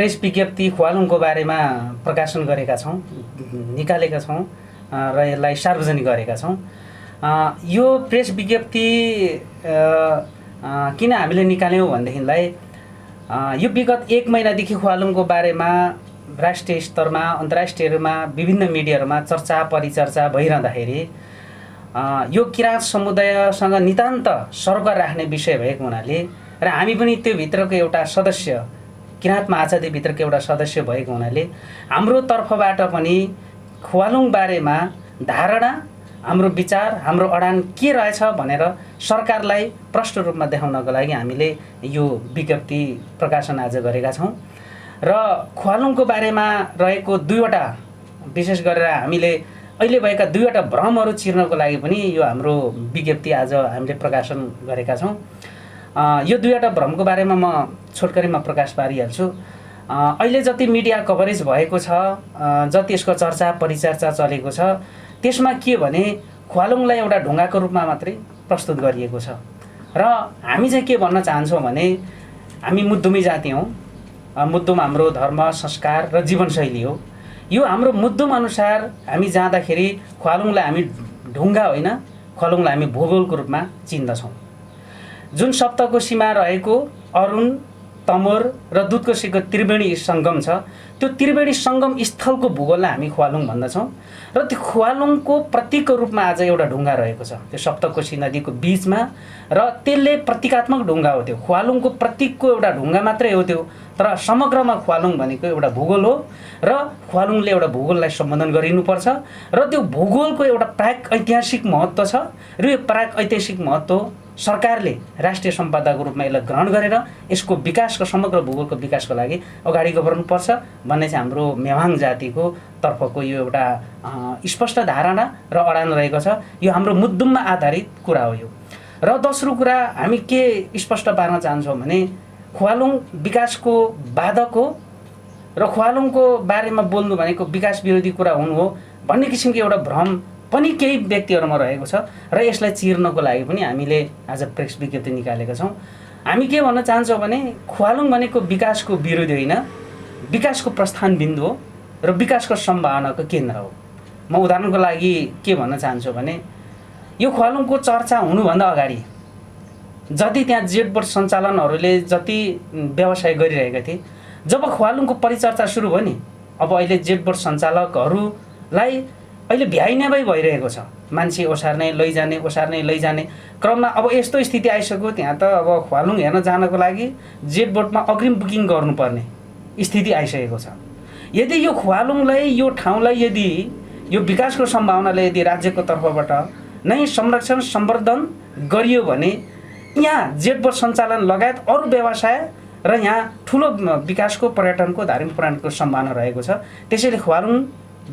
Press विज्ञप्ति ख्वालुङको बारेमा प्रकाशन गरेका छौँ, निकालेका छौँ र यसलाई सार्वजनिक गरेका छौँ। यो प्रेस विज्ञप्ति किन हामीले निकाल्यौँ भनेदेखिलाई यो विगत 1 महिनादेखि ख्वालुङको बारेमा राष्ट्रिय स्तरमा अन्तर्राष्ट्रियमा विभिन्न मिडियाहरूमा चर्चा परिचर्चा भइरहँदाखेरि यो किराँत समुदायसँग नितान्त सरोकार राख्ने विषय भएको हुनाले र हामी पनि त्यो भित्रको एउटा सदस्य, किराँत महासचिवभित्रको एउटा सदस्य भएको हुनाले हाम्रो तर्फबाट पनि ख्वालुङ बारेमा धारणा, हाम्रो विचार, हाम्रो अडान के रहेछ भनेर सरकारलाई प्रष्ट रूपमा देखाउनको लागि हामीले यो विज्ञप्ति प्रकाशन आज गरेका छौँ। र ख्वालुङको बारेमा रहेको 2वटा, विशेष गरेर हामीले अहिले भएका 2वटा भ्रमहरू चिर्नको लागि पनि यो हाम्रो विज्ञप्ति आज हामीले प्रकाशन गरेका छौँ। यो 2वटा भ्रमको बारेमा म छोटकरीमा प्रकाश पारिहाल्छु। अहिले जति मिडिया कभरेज भएको छ, जति यसको चर्चा परिचर्चा चलेको छ, त्यसमा के भने ख्वालुङलाई एउटा ढुङ्गाको रूपमा मात्रै प्रस्तुत गरिएको छ। र हामी चाहिँ के भन्न चाहन्छौँ भने हामी मुद्दुमी जाति हौँ। मुद्दुम हाम्रो धर्म, संस्कार र जीवनशैली हो। यो हाम्रो मुद्दुम अनुसार हामी जाँदाखेरि ख्वालुङलाई हामी ढुङ्गा होइन, ख्वालुङलाई हामी भूगोलको रूपमा चिन्दछौँ। जुन सप्तकोशीमा रहेको अरुण, तमोर र दुधकोशीको त्रिवेणी सङ्गम छ, त्यो त्रिवेणी सङ्गम स्थलको भूगोललाई हामी ख्वालुङ भन्दछौँ। र त्यो ख्वालुङको प्रतीकको रूपमा आज एउटा ढुङ्गा रहेको छ त्यो सप्तकोशी नदीको बिचमा, र त्यसले प्रतीकात्मक ढुङ्गा हो। त्यो ख्वालुङको प्रतीकको एउटा ढुङ्गा मात्रै हो त्यो, तर समग्रमा ख्वालुङ भनेको एउटा भूगोल हो र ख्वालुङले एउटा भूगोललाई सम्बोधन गरिनुपर्छ। र त्यो भूगोलको एउटा प्राक ऐतिहासिक महत्त्व छ र यो प्राक ऐतिहासिक महत्त्व सरकारले राष्ट्रिय सम्पदाको रूपमा यसलाई ग्रहण गरेर यसको विकासको, समग्र भूगोलको विकासको लागि अगाडि बढ्नुपर्छ भन्ने चाहिँ हाम्रो मेवाङ जातिको तर्फको यो एउटा स्पष्ट धारणा र अडान रहेको छ। यो हाम्रो मुद्दुममा आधारित कुरा हो यो। र दोस्रो कुरा हामी के स्पष्ट पार्न चाहन्छौँ भने ख्वालुङ विकासको बाधक हो र ख्वालुङको बारेमा बोल्नु भनेको विकास विरोधी कुरा हुनु हो भन्ने किसिमको एउटा भ्रम पनि केही व्यक्तिहरूमा रहेको छ। र यसलाई चिर्नको लागि पनि हामीले आज प्रेस विज्ञप्ति निकालेका छौँ। हामी के भन्न चाहन्छौँ भने ख्वालुङ भनेको विकासको विरोधी होइन, विकासको प्रस्थान बिन्दु हो र विकासको सम्भावनाको केन्द्र हो। म उदाहरणको लागि के भन्न चाहन्छु भने यो ख्वालुङको चर्चा हुनुभन्दा अगाडि जति त्यहाँ जेटबोट सञ्चालनहरूले जति व्यवसाय गरिरहेका थिए, जब ख्वालुङको परिचर्चा सुरु भयो नि, अब अहिले जेटबोट सञ्चालकहरूलाई अहिले भ्याइनेबै भइरहेको छ। मान्छे ओसार्ने लैजाने क्रममा अब यस्तो स्थिति आइसक्यो, त्यहाँ त अब ख्वालुङ हेर्न जानको लागि जेटबोटमा अग्रिम बुकिङ गर्नुपर्ने स्थिति आइसकेको छ। यदि यो ख्वालुङलाई, यो ठाउँलाई यदि यो विकासको सम्भावनाले यदि राज्यको तर्फबाट नै संरक्षण सम्वर्धन गरियो भने यहाँ जेटबोट सञ्चालन लगायत अरू व्यवसाय र यहाँ ठुलो विकासको, पर्यटनको, धार्मिक पुराणको सम्भावना रहेको छ। त्यसैले ख्वालुङ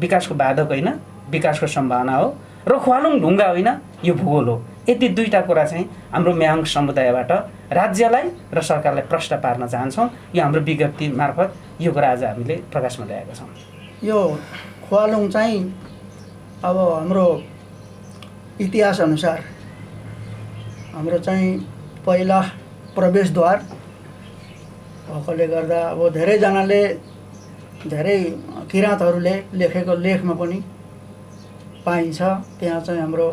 विकासको बाधक होइन, विकासको सम्भावना हो र ख्वालुङ ढुङ्गा होइन, यो भूगोल हो। यति 2टा कुरा चाहिँ हाम्रो मेवाङ समुदायबाट राज्यलाई र सरकारलाई प्रश्न पार्न चाहन्छौँ। यो हाम्रो विज्ञप्ति मार्फत यो कुरा आज हामीले प्रकाशमा ल्याएका छौँ। यो ख्वालुङ चाहिँ अब हाम्रो इतिहास अनुसार हाम्रो चाहिँ पहिला प्रवेशद्वार भएकोले गर्दा अब धेरैजनाले, धेरै किराँतहरूले लेखेको लेखमा पनि पाइन्छ त्यहाँ चाहिँ हाम्रो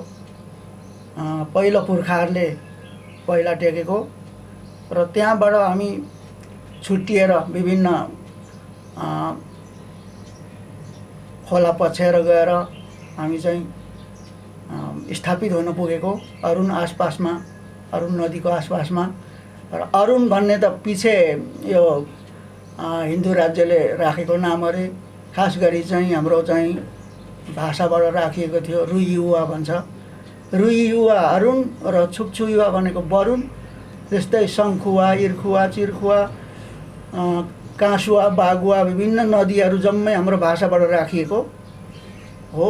पहिलो पुर्खाहरूले पहिला टेकेको र त्यहाँबाट हामी छुट्टिएर विभिन्न खोला पछ्याएर गएर हामी चाहिँ स्थापित हुन पुगेको अरुण आसपासमा, अरुण नदीको आसपासमा। र अरुण भन्ने त पछि यो हिन्दू राज्यले राखेको नाम अरे, खास गरी चाहिँ हाम्रो चाहिँ भाषाबाट राखिएको थियो। रुयुवा भन्छ, रुयुवा अरुण र छुकछुयुवा भनेको वरुण। त्यस्तै शङ्खुवा, इर्खुवा, चिर्खुवा, काँसुवा, बागुवा विभिन्न नदीहरू जम्मै हाम्रो भाषाबाट राखिएको हो।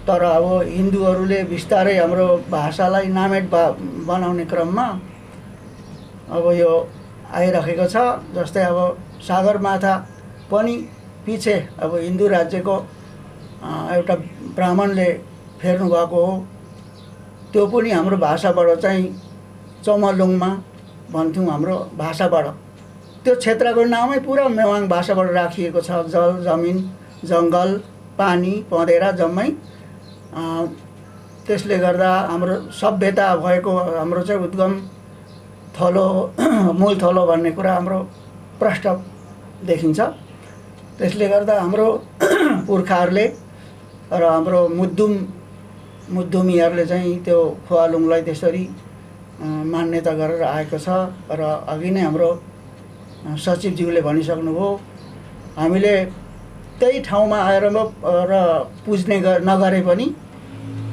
तर अब हिन्दूहरूले बिस्तारै हाम्रो भाषालाई नामेट बनाउने क्रममा अब यो आइराखेको छ। जस्तै अब सागरमाथा पनि पछि अब हिन्दू राज्यको एउटा ब्राह्मणले फेर्नु भएको हो। त्यो पनि हाम्रो भाषाबाट चाहिँ चमलुङमा भन्थ्यौँ, हाम्रो भाषाबाट त्यो क्षेत्रको नामै पुरा मेवाङ भाषाबाट राखिएको छ। जल, जमिन, जङ्गल, पानी, पँधेरा जम्मै। त्यसले गर्दा हाम्रो सभ्यता भएको हाम्रो चाहिँ उद्गम थलो मूल थलो भन्ने कुरा हाम्रो प्रष्ट देखिन्छ। त्यसले गर्दा हाम्रो पुर्खाहरूले र हाम्रो मुद्दुमीहरूले चाहिँ त्यो खुवालुङलाई त्यसरी मान्यता गरेर आएको छ। र अघि नै हाम्रो सचिवज्यूले भनिसक्नुभयो, हामीले त्यही ठाउँमा आएर र पुज्ने नगरे पनि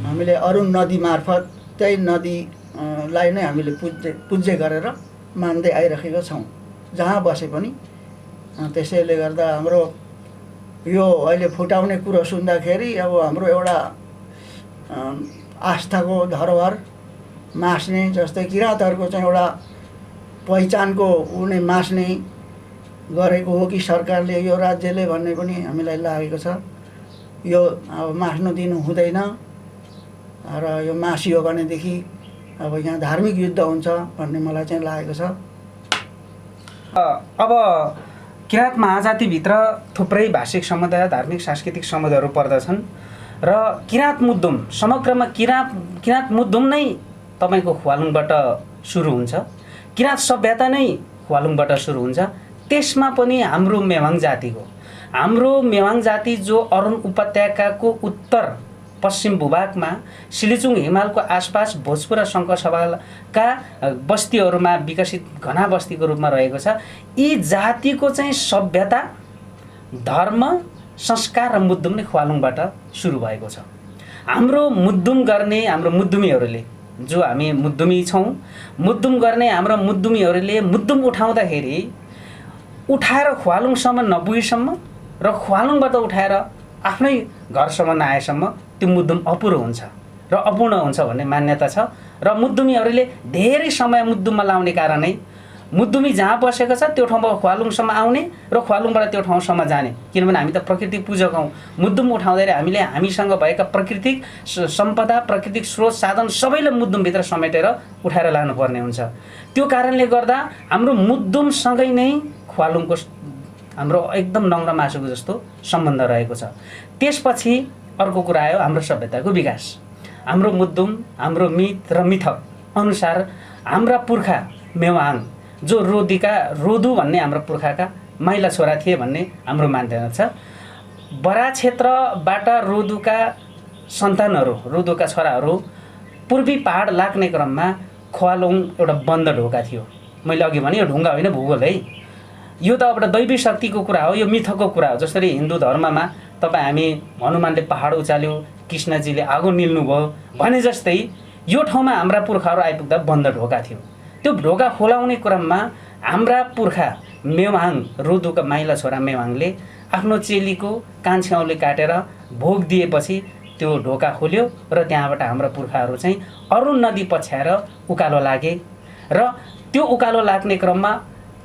हामीले अरुण नदी मार्फत त्यही नदीलाई नै हामीले पूज्य गरेर मान्दै आइरहेका छौँ जहाँ बसे पनि। त्यसैले गर्दा हाम्रो यो अहिले फुटाउने कुरो सुन्दाखेरि अब हाम्रो एउटा आस्थाको धरोहर मास्ने, जस्तै किराँतहरूको चाहिँ एउटा पहिचानको उनी मास्ने गरेको हो कि सरकारले, यो राज्यले भन्ने पनि हामीलाई लागेको छ। यो अब मास्नु दिनु हुँदैन र यो मासियो भनेदेखि अब यहाँ धार्मिक युद्ध हुन्छ भन्ने मलाई चाहिँ लागेको छ। अब किराँत महाजातिभित्र थुप्रै भाषिक समुदाय, धार्मिक सांस्कृतिक समुदायहरू पर्दछन् र किराँत मुद्दुम समग्रमा किराँत मुद्दुम नै तपाईँको ख्वालुङबाट सुरु हुन्छ। किराँत सभ्यता नै ख्वालुङबाट सुरु हुन्छ। त्यसमा पनि हाम्रो मेवाङ जाति जो अरुण उपत्यकाको उत्तर पश्चिम भूभागमा सिलिचुङ हिमालको आसपास भोजपुर र शङ्करसभाका बस्तीहरूमा विकसित घना बस्तीको रूपमा रहेको छ। यी जातिको चाहिँ सभ्यता, धर्म, संस्कार र मुद्दुम नै ख्वालुङबाट सुरु भएको छ। हाम्रो मुद्दुमीहरूले जो हामी मुद्दुमी छौँ, मुद्दुम गर्ने हाम्रो मुद्दुमीहरूले मुद्दुम उठाउँदाखेरि उठाएर ख्वालुङसम्म नपुगेसम्म र ख्वालुङबाट उठाएर आफ्नै घरसम्म नआएसम्म त्यो मुद्दुम अपुरो हुन्छ र अपूर्ण हुन्छ भन्ने मान्यता छ। र मुद्दुमीहरूले धेरै समय मुद्दुममा लाउने कारणै मुद्दुमी जहाँ बसेको छ त्यो ठाउँमा ख्वालुङसम्म आउने र ख्वालुङबाट त्यो ठाउँसम्म जाने। किनभने हामी त प्रकृति पूजक हौँ। मुद्दुम उठाउँदाखेरि हामीले हामीसँग भएका प्राकृतिक सम्पदा, प्राकृतिक स्रोत, साधन सबैलाई मुद्दुमभित्र समेटेर उठाएर लानुपर्ने हुन्छ। त्यो कारणले गर्दा हाम्रो मुद्दुमसँगै नै ख्वालुङको हाम्रो एकदम नङ्ग्रा मासुको जस्तो सम्बन्ध रहेको छ। त्यसपछि अर्को कुरा आयो हाम्रो सभ्यताको विकास। हाम्रो मुद्दुम, हाम्रो मित र मिथक अनुसार हाम्रा पुर्खा मेवाङ जो रोदु भन्ने हाम्रो पुर्खाका माइला छोरा थिए भन्ने हाम्रो मान्यता छ। बरा क्षेत्रबाट रोदुका सन्तानहरू, रोदुका छोराहरू पूर्वी पहाड लाग्ने क्रममा ख्वालुङ एउटा बन्द ढोका थियो। मैले अघि भने यो ढुङ्गा होइन, भूगोल है। यो त एउटा दैवी शक्तिको कुरा हो, यो मिथकको कुरा हो। जसरी हिन्दू धर्ममा हामी हनुमानले पहाड उचाल्यो, कृष्णजीले आगो निल्नुभयो भने जस्तै यो ठाउँमा हाम्रा पुर्खाहरू आइपुग्दा बन्द ढोका थियो। त्यो ढोका खोलाउने क्रममा हाम्रा पुर्खा मेवाङ, रोदुका माइला छोरा मेवाङले आफ्नो चेलीको कान छेउले काटेर भोग दिएपछि त्यो ढोका खोल्यो र त्यहाँबाट हाम्रा पुर्खाहरू चाहिँ अरुण नदी पछ्याएर उकालो लागे र त्यो उकालो लाग्ने क्रममा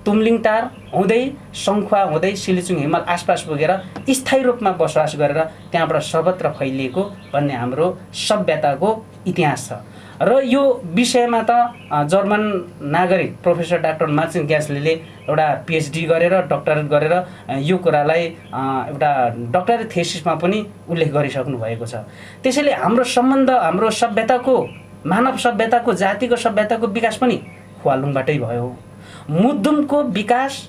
तुमलिङटार हुँदै सङ्खुवा हुँदै सिलिचुङ हिमाल आसपास पुगेर स्थायी रूपमा बसोबास गरेर त्यहाँबाट सर्वत्र फैलिएको भन्ने हाम्रो सभ्यताको इतिहास छ। र यो विषयमा त जर्मन नागरिक प्रोफेसर डाक्टर मार्टिन ग्यास्लीले एउटा पिएचडी गरेर डक्टरेट गरेर यो कुरालाई एउटा डक्टरेट थेसिसमा पनि उल्लेख गरिसक्नु भएको छ। त्यसैले हाम्रो सम्बन्ध, हाम्रो सभ्यताको, मानव सभ्यताको, जातिको सभ्यताको विकास पनि ख्वालुङबाटै भयो। मुद्दुमको विकास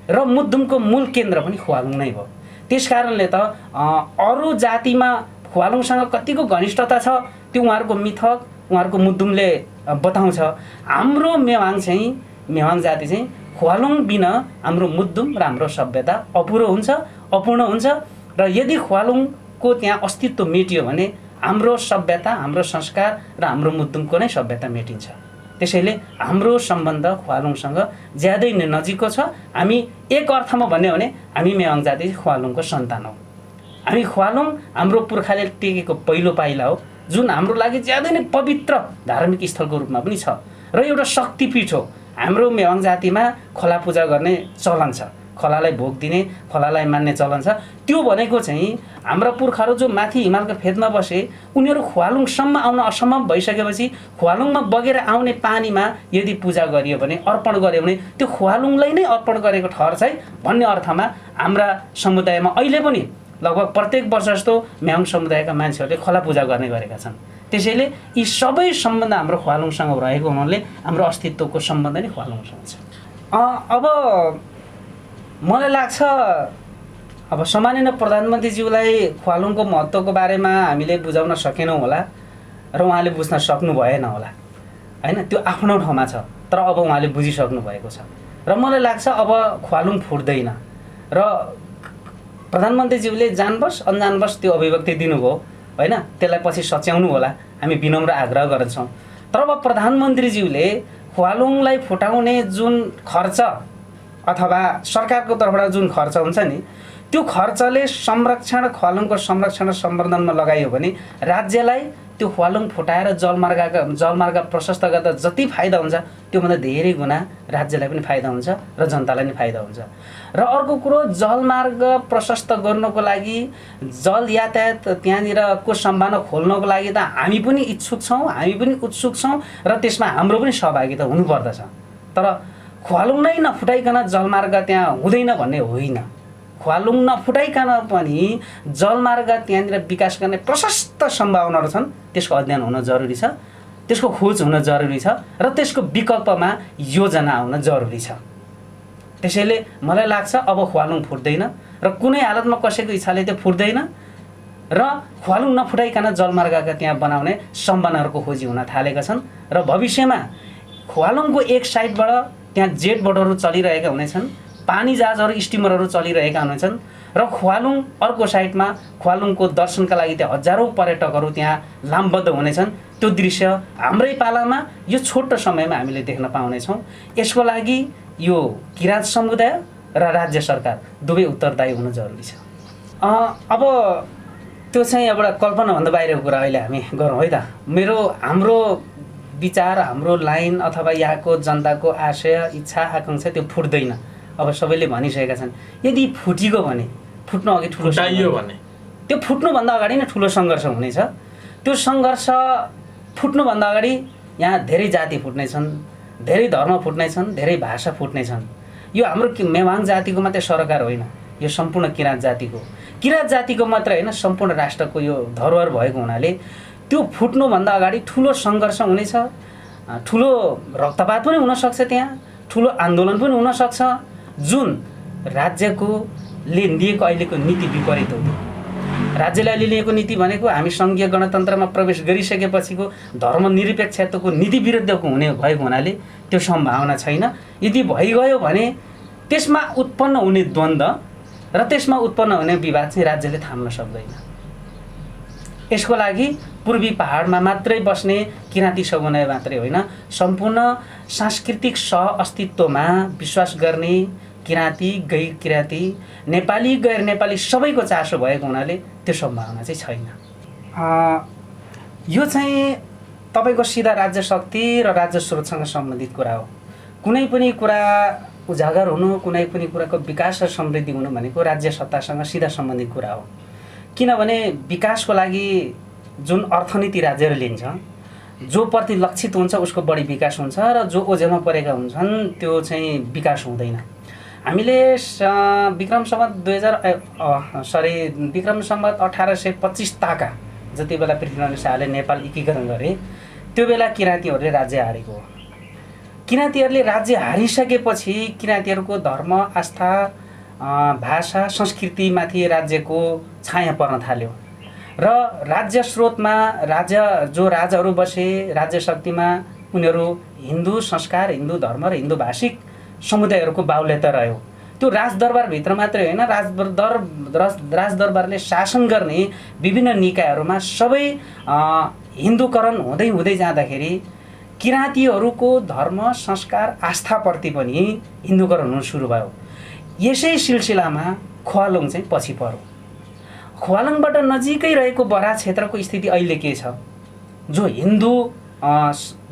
र मुद्दुमको मूल केन्द्र पनि ख्वालुङ नै भयो। त्यसकारणले त अरू जातिमा ख्वालुङसँग कतिको घनिष्ठता छ त्यो उहाँहरूको मिथक, उहाँहरूको मुद्दुमले बताउँछ। हाम्रो मेवाङ जाति चाहिँ ख्वालुङ बिना हाम्रो मुद्दुम र हाम्रो सभ्यता अपुरो हुन्छ, अपूर्ण हुन्छ। र यदि ख्वालुङको त्यहाँ अस्तित्व मेटियो भने हाम्रो सभ्यता, हाम्रो संस्कार र हाम्रो मुद्दुमको नै सभ्यता मेटिन्छ। त्यसैले हाम्रो सम्बन्ध ख्वालुङसँग ज्यादै नै नजिकको छ। हामी एक अर्थमा भन्यो भने हामी मेवाङ जाति ख्वालुङको सन्तान हौँ। हामी ख्वालुङ हाम्रो पुर्खाले टेकेको पहिलो पाइला हो, जुन हाम्रो लागि ज्यादै नै पवित्र धार्मिक स्थलको रूपमा पनि छ र एउटा शक्तिपीठ हो। हाम्रो मेवाङ जातिमा खोला पूजा गर्ने चलन छ। खोलालाई भोग दिने, खोलालाई मान्ने चलन छ। त्यो भनेको चाहिँ हाम्रा पुर्खाहरू जो माथि हिमालको फेदमा बसे उनीहरू ख्वालुङसम्म आउन असम्भव भइसकेपछि ख्वालुङमा बगेर आउने पानीमा यदि पूजा गरियो भने, अर्पण गर्यो भने त्यो ख्वालुङलाई नै अर्पण गरेको ठहर चाहिँ भन्ने अर्थमा हाम्रा समुदायमा अहिले पनि लगभग प्रत्येक वर्ष जस्तो म्याङ समुदायका मान्छेहरूले खोला पूजा गर्ने गरेका छन्। त्यसैले यी सबै सम्बन्ध हाम्रो ख्वालुङसँग रहेको हुनाले हाम्रो अस्तित्वको सम्बन्ध नै ख्वालुङसँग छ। अब मलाई लाग्छ अब सामान्य प्रधानमन्त्रीज्यूलाई ख्वालुङको महत्त्वको बारेमा हामीले बुझाउन सकेनौँ होला र उहाँले बुझ्न सक्नु भएन होला हैन, त्यो आफ्नो ठाउँमा छ। तर अब उहाँले बुझिसक्नु भएको छ र मलाई लाग्छ अब ख्वालुङ फुट्दैन र प्रधानमन्त्रीज्यूले जानबस अनजानबस त्यो अभिव्यक्ति दिनुभयो हैन, त्यसलाई पछि सच्याउनु होला, हामी विनम्र आग्रह गर्छौँ। तर अब प्रधानमन्त्रीज्यूले ख्वालुङलाई फुटाउने जुन खर्च अथवा सरकारको तर्फबाट जुन खर्च हुन्छ नि, त्यो खर्चले संरक्षण, ख्वालुङको संरक्षण सम्वर्धनमा लगाइयो भने राज्यलाई त्यो ख्वालुङ फुटाएर जलमार्ग प्रशस्त गर्दा जति फाइदा हुन्छ त्योभन्दा धेरै गुणा राज्यलाई पनि फाइदा हुन्छ र जनतालाई पनि फाइदा हुन्छ। र अर्को कुरो, जलमार्ग प्रशस्त गर्नको लागि, जल यातायात त्यहाँनिरको सम्भावना खोल्नको लागि त हामी पनि इच्छुक छौँ, हामी पनि उत्सुक छौँ र त्यसमा हाम्रो पनि सहभागिता हुनुपर्दछ। तर ख्वालुङ नै नफुटाइकन जलमार्ग त्यहाँ हुँदैन भन्ने होइन। ख्वालुङ नफुटाइकन पनि जलमार्ग त्यहाँनिर विकास गर्ने प्रशस्त सम्भावनाहरू छन्, त्यसको अध्ययन हुन जरुरी छ, त्यसको खोज हुन जरुरी छ र त्यसको विकल्पमा योजना आउन जरुरी छ। त्यसैले मलाई लाग्छ अब ख्वालुङ फुट्दैन र कुनै हालतमा कसैको इच्छाले त्यो फुट्दैन र ख्वालुङ नफुटाइकन जलमार्गका त्यहाँ बनाउने सम्भावनाहरूको खोजी हुन थालेका छन् र भविष्यमा ख्वालुङको एक साइडबाट त्यहाँ जेट बोटहरू चलिरहेका हुनेछन्, पानी जहाजहरू स्टिमरहरू चलिरहेका हुनेछन् र ख्वालुङ अर्को साइडमा ख्वालुङको दर्शनका लागि त्यहाँ हजारौँ पर्यटकहरू त्यहाँ लामबद्ध हुनेछन्। त्यो दृश्य हाम्रै पालामा यो छोटो समयमा हामीले देख्न पाउनेछौँ। यसको लागि यो किराँत समुदाय र राज्य सरकार दुवै उत्तरदायी हुनु जरुरी छ। अब त्यो चाहिँ एउटा कल्पनाभन्दा बाहिरको कुरा अहिले हामी गरौँ है त। हाम्रो विचार, हाम्रो लाइन अथवा यहाँको जनताको आशय, इच्छा, आकाङ्क्षा त्यो फुट्दैन। अब सबैले भनिसकेका छन् यदि फुटेको भने, फुट्नु अघि ठुलो भने त्यो फुट्नुभन्दा अगाडि नै ठुलो सङ्घर्ष हुनेछ। त्यो सङ्घर्ष फुट्नुभन्दा अगाडि यहाँ धेरै जाति फुट्नेछन्, धेरै धर्म फुट्नेछन्, धेरै भाषा फुट्नेछन्। यो हाम्रो मेवाङ जातिको मात्रै सरकार होइन, यो सम्पूर्ण किराँत जातिको मात्र होइन, सम्पूर्ण राष्ट्रको यो धरोहर भएको हुनाले त्यो फुट्नुभन्दा अगाडि ठुलो सङ्घर्ष हुनेछ, ठुलो रक्तपात पनि हुनसक्छ, त्यहाँ ठुलो आन्दोलन पनि हुनसक्छ, जुन राज्यकोले लिएको अहिलेको नीति विपरीत हो। राज्यले अहिले लिएको नीति भनेको हामी सङ्घीय गणतन्त्रमा प्रवेश गरिसकेपछिको धर्मनिरपेक्षताको नीति विरुद्धको भएको हुनाले त्यो सम्भावना छैन। यदि भइगयो भने त्यसमा उत्पन्न हुने द्वन्द्व र त्यसमा उत्पन्न हुने विवाद चाहिँ राज्यले थाम्न सक्दैन। यसको लागि पूर्वी पहाडमा मात्रै बस्ने किराँती समुदाय मात्रै होइन, सम्पूर्ण सांस्कृतिक सह अस्तित्वमा विश्वास गर्ने किराँती, गैर किराँती, नेपाली, गैर नेपाली सबैको चासो भएको हुनाले त्यो सम्भावना चाहिँ छैन। यो चाहिँ तपाईँको सिधा राज्य शक्ति र राज्य स्रोतसँग सम्बन्धित कुरा हो। कुनै पनि कुरा उजागर हुनु, कुनै पनि कुराको विकास र समृद्धि हुनु भनेको राज्य सत्तासँग सिधा सम्बन्धित कुरा हो। किनभने विकासको लागि जुन अर्थनीति राज्यले लिन्छ, जो प्रति लक्षित हुन्छ उसको बढी विकास हुन्छ र जो ओझेलमा परेका हुन्छन् त्यो चाहिँ विकास हुँदैन। हामीले विक्रम सम्वत 1825 ताका जति बेला पृथ्वीनारायण शाहले नेपाल एकीकरण गरे त्यो बेला किराँतीहरूले राज्य हारेको हो। किराँतीहरूले राज्य हारिसकेपछि किराँतीहरूको धर्म, आस्था, भाषा, संस्कृतिमाथि राज्यको छाया पर्न थाल्यो र राज्य स्रोतमा जो राजाहरू बसे, राज्य शक्तिमा उनीहरू हिन्दू संस्कार, हिन्दू धर्म र हिन्दू भाषिक समुदायहरूको बाहुल्यता रह्यो। त्यो राजदरबारभित्र मात्रै होइन, राजदरबारले शासन गर्ने विभिन्न निकायहरूमा सबै हिन्दूकरण हुँदै हुँदै जाँदाखेरि किराँतीहरूको धर्म, संस्कार, आस्थाप्रति पनि हिन्दूकरण हुन सुरु भयो। यसै सिलसिलामा ख्वालुङ चाहिँ पछि पर्यो। ख्वालुङबाट नजिकै रहेको बराह क्षेत्रको स्थिति अहिले के छ, जो हिन्दू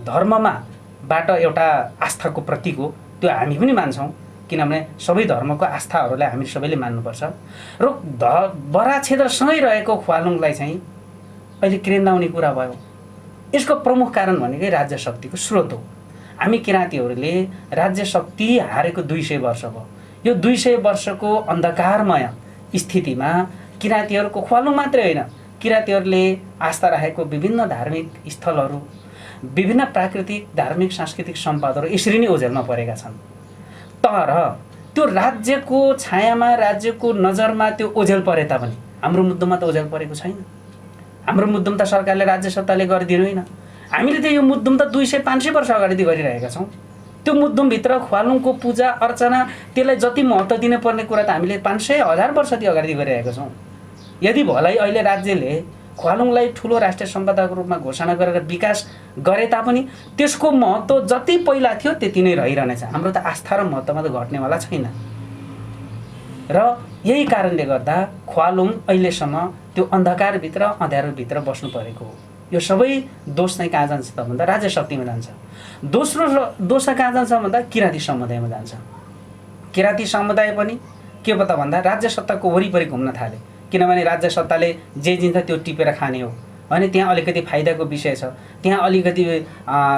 धर्ममा बाट एउटा आस्थाको प्रतीक हो, त्यो हामी पनि मान्छौँ। किनभने सबै धर्मको आस्थाहरूलाई हामी सबैले मान्नुपर्छ र बराक क्षेत्रसँगै रहेको ख्वालुङलाई चाहिँ अहिले केन्द्राउने कुरा भयो। यसको प्रमुख कारण भनेकै राज्य शक्तिको स्रोत हो। हामी किराँतीहरूले राज्य शक्ति हारेको 200 वर्ष भयो। यो 200 वर्षको अन्धकारमय स्थितिमा किराँतीहरूको ख्वालुङ मात्रै होइन, किराँतीहरूले आस्था राखेको विभिन्न धार्मिक स्थलहरू, विभिन्न प्राकृतिक धार्मिक सांस्कृतिक सम्पदाहरू यसरी नै ओझेलमा परेका छन्। तर त्यो राज्यको छायामा, राज्यको नजरमा त्यो ओझेल परे तापनि हाम्रो मुद्दामा त ओझेल परेको छैन। हाम्रो मुद्दम त सरकारले, राज्य सत्ताले गरिदिनु होइन। हामीले त यो मुद्दम त 200-500 वर्ष अगाडि गरिरहेका छौँ। त्यो मुद्दमभित्र ख्वालुङको पूजा अर्चना, त्यसलाई जति महत्त्व दिनुपर्ने कुरा त हामीले 500-1000 वर्षदेखि अगाडि गरिरहेका छौँ। यदि भलै अहिले राज्यले ख्वालुङलाई ठुलो राष्ट्रिय सम्पदाको रूपमा घोषणा गरेर विकास गरे तापनि त्यसको महत्त्व जति पहिला थियो त्यति नै रहिरहनेछ। हाम्रो त आस्था र महत्त्वमा त घट्नेवाला छैन। र यही कारणले गर्दा ख्वालुङ अहिलेसम्म त्यो अन्धकारभित्र, अँध्यारोभित्र बस्नु परेको हो। यो सबै दोष चाहिँ कहाँ जान्छ त भन्दा राज्य शक्तिमा जान्छ। दोस्रो दोष कहाँ जान्छ भन्दा किराँती समुदायमा जान्छ। किराँती समुदाय पनि के पो त भन्दा राज्य सत्ताको वरिपरि घुम्न थाले। किनभने राज्य सत्ताले जे दिन्छ त्यो टिपेर खाने हो अनि त्यहाँ अलिकति फाइदाको विषय छ, त्यहाँ अलिकति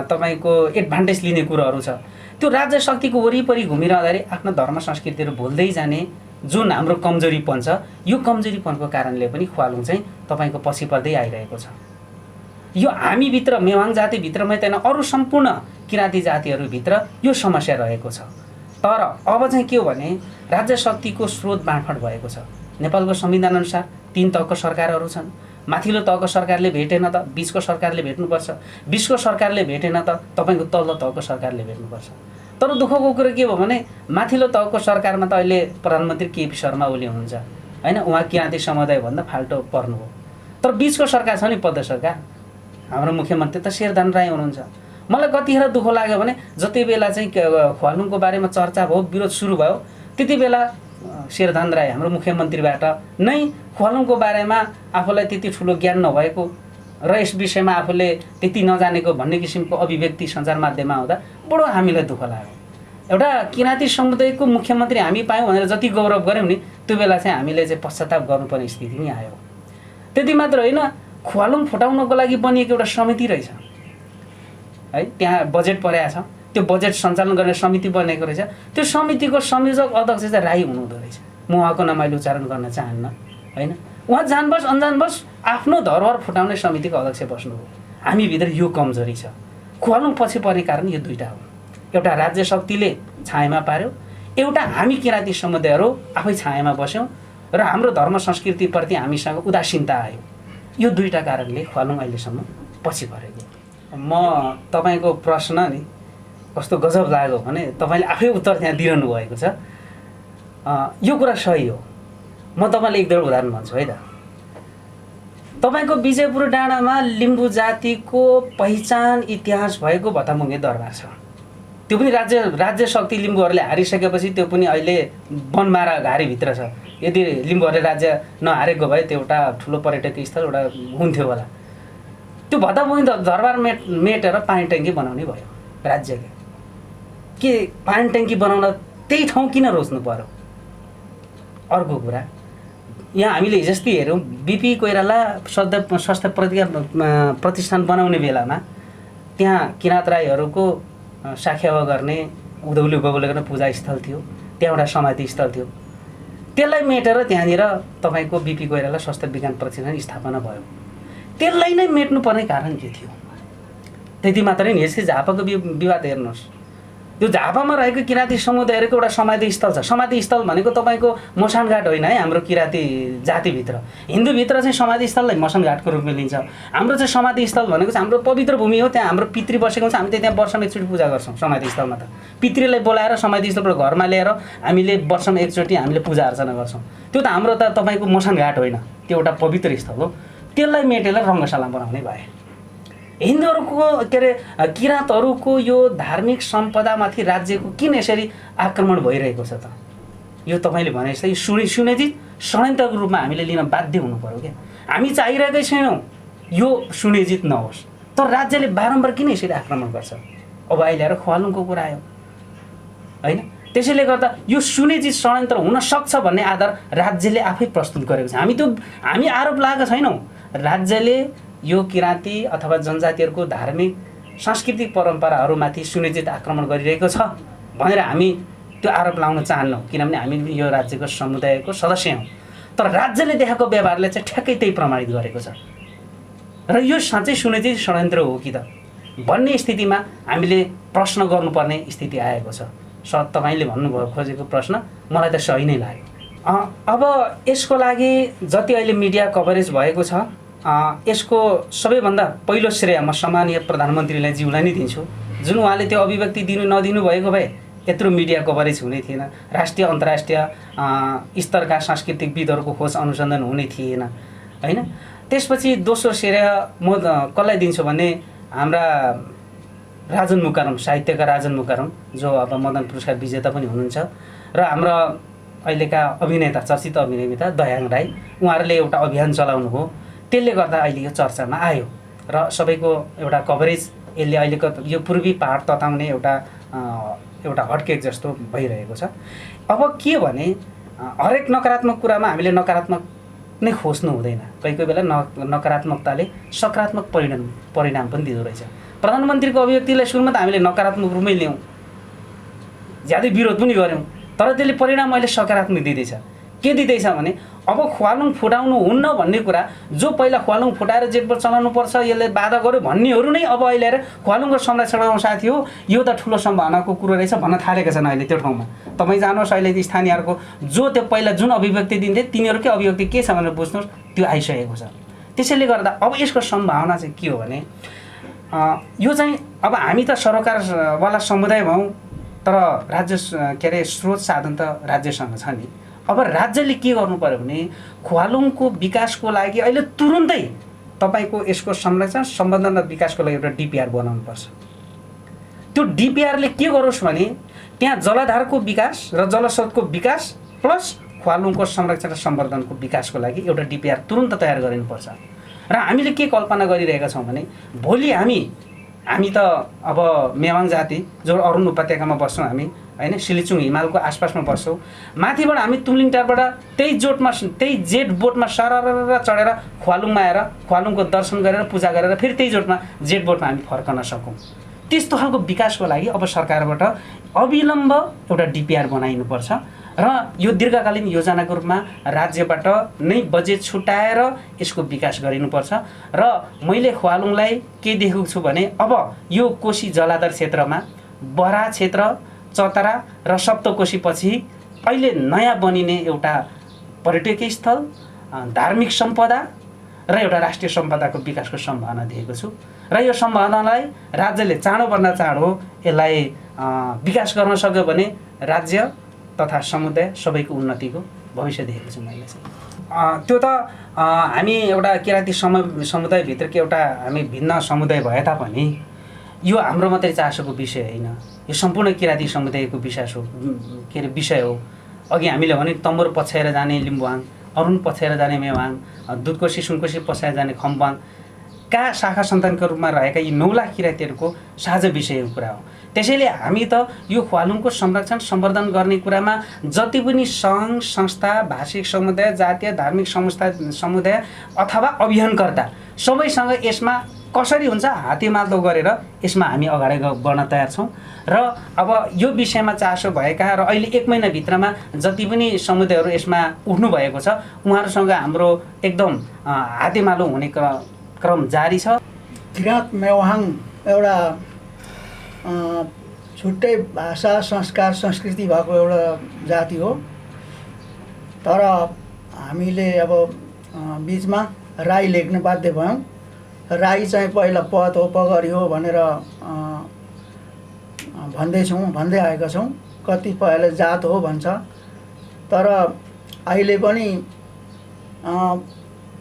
तपाईँको एडभान्टेज लिने कुराहरू छ। त्यो राज्य शक्तिको वरिपरि घुमिरहँदाखेरि आफ्नो धर्म संस्कृतिहरू भुल्दै जाने जुन हाम्रो कमजोरीपन छ, यो कमजोरीपनको कारणले पनि ख्वालुङ चाहिँ तपाईँको पछि पर्दै आइरहेको छ। यो हामीभित्र, मेवाङ जातिभित्रमै छैन, अरू सम्पूर्ण किराँती जातिहरूभित्र यो समस्या रहेको छ। तर अब चाहिँ के हो भने राज्य शक्तिको स्रोत बाँडफाँड भएको छ। नेपालको संविधान अनुसार 3 तहको सरकारहरू छन्। माथिल्लो तहको सरकारले भेटेन त बिचको सरकारले भेट्नुपर्छ, बिचको सरकारले भेटेन त तपाईँको तल्लो तहको सरकारले भेट्नुपर्छ। तर दुःखको कुरा के भयो भने माथिल्लो तहको सरकारमा त अहिले प्रधानमन्त्री केपी शर्मा ओली हुनुहुन्छ होइन, उहाँ किराँती समुदायभन्दा फाल्टो पर्नु हो। तर बिचको सरकार छ नि, पद्म सरकार, हाम्रो मुख्यमन्त्री त शेरधन राई हुनुहुन्छ। मलाई कतिखेर दुःख लाग्यो भने जति बेला चाहिँ ख्वालुङको बारेमा चर्चा भयो, विरोध सुरु भयो, त्यति बेला शेरधन राई हाम्रो मुख्यमन्त्रीबाट नै ख्वालुङको बारेमा आफूलाई त्यति ठुलो ज्ञान नभएको र यस विषयमा आफूले त्यति नजानेको भन्ने किसिमको अभिव्यक्ति सञ्चार माध्यममा आउँदा बडो हामीलाई दुःख लाग्यो। एउटा किराँती समुदायको मुख्यमन्त्री हामी पायौँ भनेर जति गौरव गऱ्यौँ नि, त्यो बेला चाहिँ हामीले चाहिँ पश्चाताप गर्नुपर्ने स्थिति नै आयो। त्यति मात्र होइन, ख्वालुङ फुटाउनको लागि बनिएको एउटा समिति रहेछ है, त्यहाँ बजेट परेको छ, त्यो बजेट सञ्चालन गर्ने समिति बनेको रहेछ। त्यो समितिको संयोजक अध्यक्ष चाहिँ राई हुनुहुँदो रहेछ। म उहाँको नाम अहिले उच्चारण गर्न चाहन्न होइन। उहाँ जानबस अनजानबस आफ्नो धरोहर फुटाउने समितिको अध्यक्ष बस्नुभयो। हामीभित्र यो कमजोरी छ। ख्वालुङ पछि पर्ने कारण यो दुईटा हो। एउटा राज्य शक्तिले छायामा पार्यो, एउटा हामी किराँती समुदायहरू आफै छायामा बस्यौँ र हाम्रो धर्म संस्कृतिप्रति हामीसँग उदासीनता आयो। यो दुईटा कारणले ख्वालुङ अहिलेसम्म पछि परेको। म तपाईँको प्रश्न नि कस्तो गजब लाग्यो भने तपाईँले आफै उत्तर त्यहाँ दिइरहनु भएको छ। यो कुरा सही हो। म तपाईँलाई एक दुईवटा उदाहरण भन्छु है त। तपाईँको विजयपुर डाँडामा लिम्बू जातिको पहिचान इतिहास भएको भतामुङ्गे दरबार छ। त्यो पनि राज्य शक्ति लिम्बूहरूले हारिसकेपछि त्यो पनि अहिले बनमारा घारीभित्र छ। यदि लिम्बूहरूले राज्य नहारेको भए त्यो एउटा ठुलो पर्यटकीय स्थल एउटा हुन्थ्यो होला। त्यो भतामुङ्गे दरबार मेटेर पानी ट्याङ्की बनाउने भयो राज्यले। के पानी ट्याङ्की बनाउन त्यही ठाउँ किन रोज्नु पर्यो? अर्को कुरा, यहाँ हामीले हिजोस्ति हेऱ्यौँ, बिपी कोइराला स्वास्थ्य प्रतिष्ठान बनाउने बेलामा त्यहाँ किराँत राईहरूको साखेवा गर्ने, उधौली बगौली गर्ने पूजा स्थल थियो, त्यहाँ एउटा समाधि स्थल थियो। त्यसलाई मेटेर त्यहाँनिर तपाईँको बिपी कोइराला स्वास्थ्य विज्ञान प्रतिष्ठान स्थापना भयो। त्यसलाई नै मेट्नुपर्ने कारण के थियो? त्यति मात्रै नि, यसै झापाको विवाद हेर्नुहोस्। त्यो झापामा रहेको किराँती समुदायहरूको एउटा समाधि स्थल छ। समाधि स्थल भनेको तपाईँको मसानघाट होइन है। हाम्रो किराँती जातिभित्र, हिन्दूभित्र चाहिँ समाधि स्थललाई मसानघाटको रूपमा लिन्छ। हाम्रो चाहिँ समाधि स्थल भनेको चाहिँ हाम्रो पवित्र भूमि हो। त्यहाँ हाम्रो पितृ बसेको हुन्छ, हामी त्यहाँ वर्षमा एकचोटि पूजा गर्छौँ। समाधि स्थलमा त पितृलाई बोलाएर समाधि स्थलबाट घरमा ल्याएर हामीले वर्षमा एकचोटि हामीले पूजा अर्चना गर्छौँ। त्यो त हाम्रो त तपाईँको मसानघाट होइन, त्यो एउटा पवित्र स्थल हो। त्यसलाई मेटेर रङ्गशाला बनाउने भए। हिन्दूहरूको के अरे किराँतहरूको यो धार्मिक सम्पदामाथि राज्यको किन यसरी आक्रमण भइरहेको छ त? यो तपाईँले भने जस्तै सुनिश्चित षड्यन्त्रको रूपमा हामीले लिन बाध्य हुनु पर्यो क्या। हामी चाहिरहेकै छैनौँ यो सुनिश्चित नहोस्, तर राज्यले बारम्बार किन यसरी आक्रमण गर्छ? अब अहिले आएर ख्वालुङको कुरा आयो होइन। त्यसैले गर्दा यो सुनिश्चित षड्यन्त्र हुन सक्छ भन्ने आधार राज्यले आफै प्रस्तुत गरेको छ। हामी आरोप लगाएका छैनौँ। राज्यले यो किराँती अथवा जनजातिहरूको धार्मिक सांस्कृतिक परम्पराहरूमाथि सुनिश्चित आक्रमण गरिरहेको छ भनेर हामी त्यो आरोप लगाउन चाहन्नौँ, किनभने हामी यो राज्यको समुदायको सदस्य हौँ। तर राज्यले देखाएको व्यवहारले चाहिँ ठ्याक्कै त्यही प्रमाणित गरेको छ र यो साँच्चै सुनिश्चित षड्यन्त्र हो कि त भन्ने स्थितिमा हामीले प्रश्न गर्नुपर्ने स्थिति आएको छ। तपाईँले भन्नुभयो खोजेको प्रश्न मलाई त सही नै लाग्यो। अब यसको लागि जति अहिले मिडिया कभरेज भएको छ यसको सबैभन्दा पहिलो श्रेय म सम्माननीय प्रधानमन्त्रीलाई ज्यूलाई नै दिन्छु, जुन उहाँले त्यो अभिव्यक्ति दिनु नदिनु भएको भए यत्रो मिडिया कभरेज हुने थिएन, राष्ट्रिय अन्तर्राष्ट्रिय स्तरका सांस्कृतिकविदहरूको खोज अनुसन्धान हुने थिएन होइन। त्यसपछि दोस्रो श्रेय म कसलाई दिन्छु भने हाम्रा राजन मुकारम, साहित्यका राजन मुकारम जो अब मदन पुरस्कार विजेता पनि हुनुहुन्छ र हाम्रा अहिलेका अभिनेता चर्चित अभिनेता दयाङ राई, उहाँहरूले एउटा अभियान चलाउनु हो, त्यसले गर्दा अहिले यो चर्चामा आयो र सबैको एउटा कभरेज यसले अहिलेको यो पूर्वी पहाड तताउने एउटा हटकेक जस्तो भइरहेको छ। अब के भने हरेक नकारात्मक कुरामा हामीले नकारात्मक नै खोज्नु हुँदैन, कोही कोही बेला नकारात्मकताले सकारात्मक परिणाम पनि दिँदो रहेछ। प्रधानमन्त्रीको अभिव्यक्तिलाई सुरुमा त हामीले नकारात्मक रूपमै ल्याउँ, ज्यादै विरोध पनि गऱ्यौँ, तर त्यसले परिणाम अहिले सकारात्मक दिँदैछ। के दिँदैछ भने अब ख्वालुङ फुटाउनु हुन्न भन्ने कुरा, जो पहिला ख्वालुङ फुटाएर जेटबोट चलाउनुपर्छ यसले बाधा गर्यो भन्नेहरू नै अब अहिले आएर ख्वालुङको संरक्षणमा साथी हो, यो त ठुलो सम्भावनाको कुरो रहेछ भन्न थालेका छन् अहिले त्यो ठाउँमा। तपाईँ जानुहोस् अहिले स्थानीयहरूको जो त्यो पहिला जुन अभिव्यक्ति दिन्थे तिनीहरूकै अभिव्यक्ति के छ भनेर बुझ्नुहोस्, त्यो आइसकेको छ। त्यसैले गर्दा अब यसको सम्भावना चाहिँ के हो भने यो चाहिँ अब हामी त सरकारवाला समुदाय भयौँ, तर राज्य के अरे स्रोत साधन त राज्यसँग छ नि। अब राज्यले के गर्नु पर्यो भने ख्वालुङको विकासको लागि अहिले तुरुन्तै तपाईँको यसको संरक्षण सम्बन्धन र विकासको लागि एउटा डिपिआर बनाउनुपर्छ। त्यो डिपिआरले के गरोस् भने त्यहाँ जलाधारको विकास र जलस्रोतको विकास प्लस ख्वालुङको संरक्षण र सम्वर्धनको विकासको लागि एउटा डिपिआर तुरुन्त तयार गरिनुपर्छ। र हामीले के कल्पना गरिरहेका छौँ भने भोलि हामी त अब मेवाङ जाति जो अरुण उपत्यकामा बस्छौँ हामी होइन, सिलिचुङ हिमालको आसपासमा बस्छौँ, माथिबाट हामी तुमलिङटारबाट त्यही जेट बोटमा सरर चढेर ख्वालुङमा आएर ख्वालुङको दर्शन गरेर पूजा गरेर फेरि त्यही जेट बोटमा हामी फर्कन सकौँ। त्यस्तो खालको विकासको लागि अब सरकारबाट अविलम्ब एउटा डिपिआर बनाइनुपर्छ र यो दीर्घकालीन योजनाको रूपमा राज्यबाट नै बजेट छुट्याएर यसको विकास गरिनुपर्छ। र मैले ख्वालुङलाई के देखेको छु भने अब यो कोशी जलाधार क्षेत्रमा बरा क्षेत्र, चतरा र सप्तकोशी पछि अहिले नयाँ बनिने एउटा पर्यटकीय स्थल, धार्मिक सम्पदा र एउटा राष्ट्रिय सम्पदाको विकासको सम्भावना देखेको छु र यो सम्भावनालाई राज्यले चाँडोभन्दा चाँडो यसलाई विकास गर्न सक्यो भने राज्य तथा समुदाय सबैको उन्नतिको भविष्य देखेको छु मैले चाहिँ। त्यो त हामी एउटा किराँती समुदायभित्रको एउटा हामी भिन्न समुदाय भए तापनि यो हाम्रो मात्रै चासोको विषय होइन, यो सम्पूर्ण किराँती समुदायको विषय हो। अघि हामीले भने तम्बुर पछ्याएर जाने लिम्बुवाङ, अरुण पछ्याएर जाने मेवाङ, दुधकोशी सुनकोशी पछ्याएर जाने खम्बाङका शाखा सन्तानका रूपमा रहेका यी 9 लाख किराँतीहरूको साझा विषयको कुरा हो। त्यसैले हामी त यो ख्वालुङको संरक्षण सम्वर्धन गर्ने कुरामा जति पनि सङ्घ संस्था, भाषिक समुदाय, जातीय धार्मिक समुदाय अथवा अभियानकर्ता सबैसँग यसमा कसरी हुन्छ हातेमालो गरेर यसमा हामी अगाडि बढ्न तयार छौँ। र अब यो विषयमा चासो भएका र अहिले 1 महिनाभित्रमा जति पनि समुदायहरू यसमा उठ्नु भएको छ उहाँहरूसँग हाम्रो एकदम हातेमालो हुने क्रम जारी छ। किराँत मेवाङ एउटा छुट्टै भाषा, संस्कार, संस्कृति भएको एउटा जाति हो। तर हामीले अब बिचमा राई लेख्न बाध्य भयौँ। राई चाहिँ पहिला पद हो, पगरी हो भनेर भन्दै आएका छौँ। कतिपयले जात हो भन्छ, तर अहिले पनि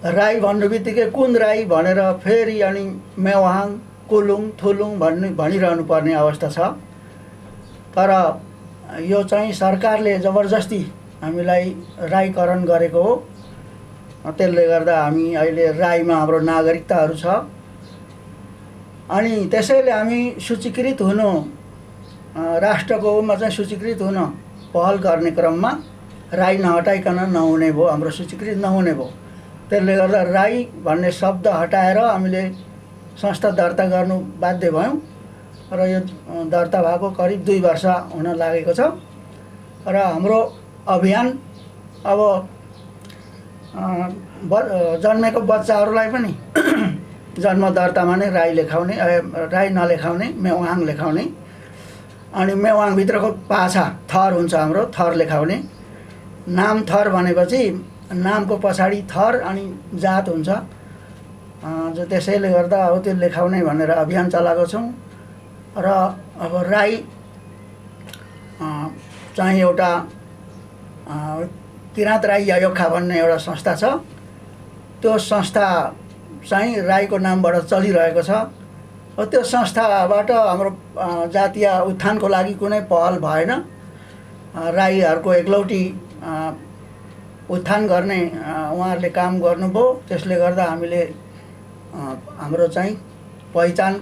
राई भन्नु बित्तिकै कुन राई भनेर फेरि अनि मेवाङ, कुलुङ, थुलुङ भनिरहनु पर्ने अवस्था छ। तर यो चाहिँ सरकारले जबरजस्ती हामीलाई राईकरण गरेको हो। त्यसले गर्दा हामी अहिले राईमा हाम्रो नागरिकताहरू छ। अनि त्यसैले हामी सूचीकृत हुनु राष्ट्रकोमा चाहिँ सूचीकृत हुन पहल गर्ने क्रममा राई नहटाइकन नहुने भयो, हाम्रो सूचीकृत नहुने भयो। त्यसले गर्दा राई भन्ने शब्द हटाएर हामीले संस्था दर्ता गर्नु बाध्य भयौँ र यो दर्ता भएको करिब 2 वर्ष हुन लागेको छ र हाम्रो अभियान अब जन्मेको बच्चाहरूलाई पनि जन्म दर्तामा नै राई लेखाउने, राई नलेखाउने, मेवाङ लेखाउने, अनि मेवाङभित्रको पाछा थर हुन्छ हाम्रो, थर लेखाउने। नाम थर भनेपछि नामको पछाडि थर अनि जात हुन्छ, जो त्यसैले गर्दा अब त्यो लेखाउने भनेर अभियान चलाएको छौँ। र अब राई चाहिँ एउटा किराँत राई आयोखा भन्ने एउटा संस्था छ। त्यो संस्था चाहिँ राईको नामबाट चलिरहेको छ। त्यो संस्थाबाट हाम्रो जातीय उत्थानको लागि कुनै पहल भएन। राईहरूको एकलौटी उत्थान गर्ने उहाँहरूले काम गर्नुभयो। त्यसले गर्दा हामीले हाम्रो चाहिँ पहिचान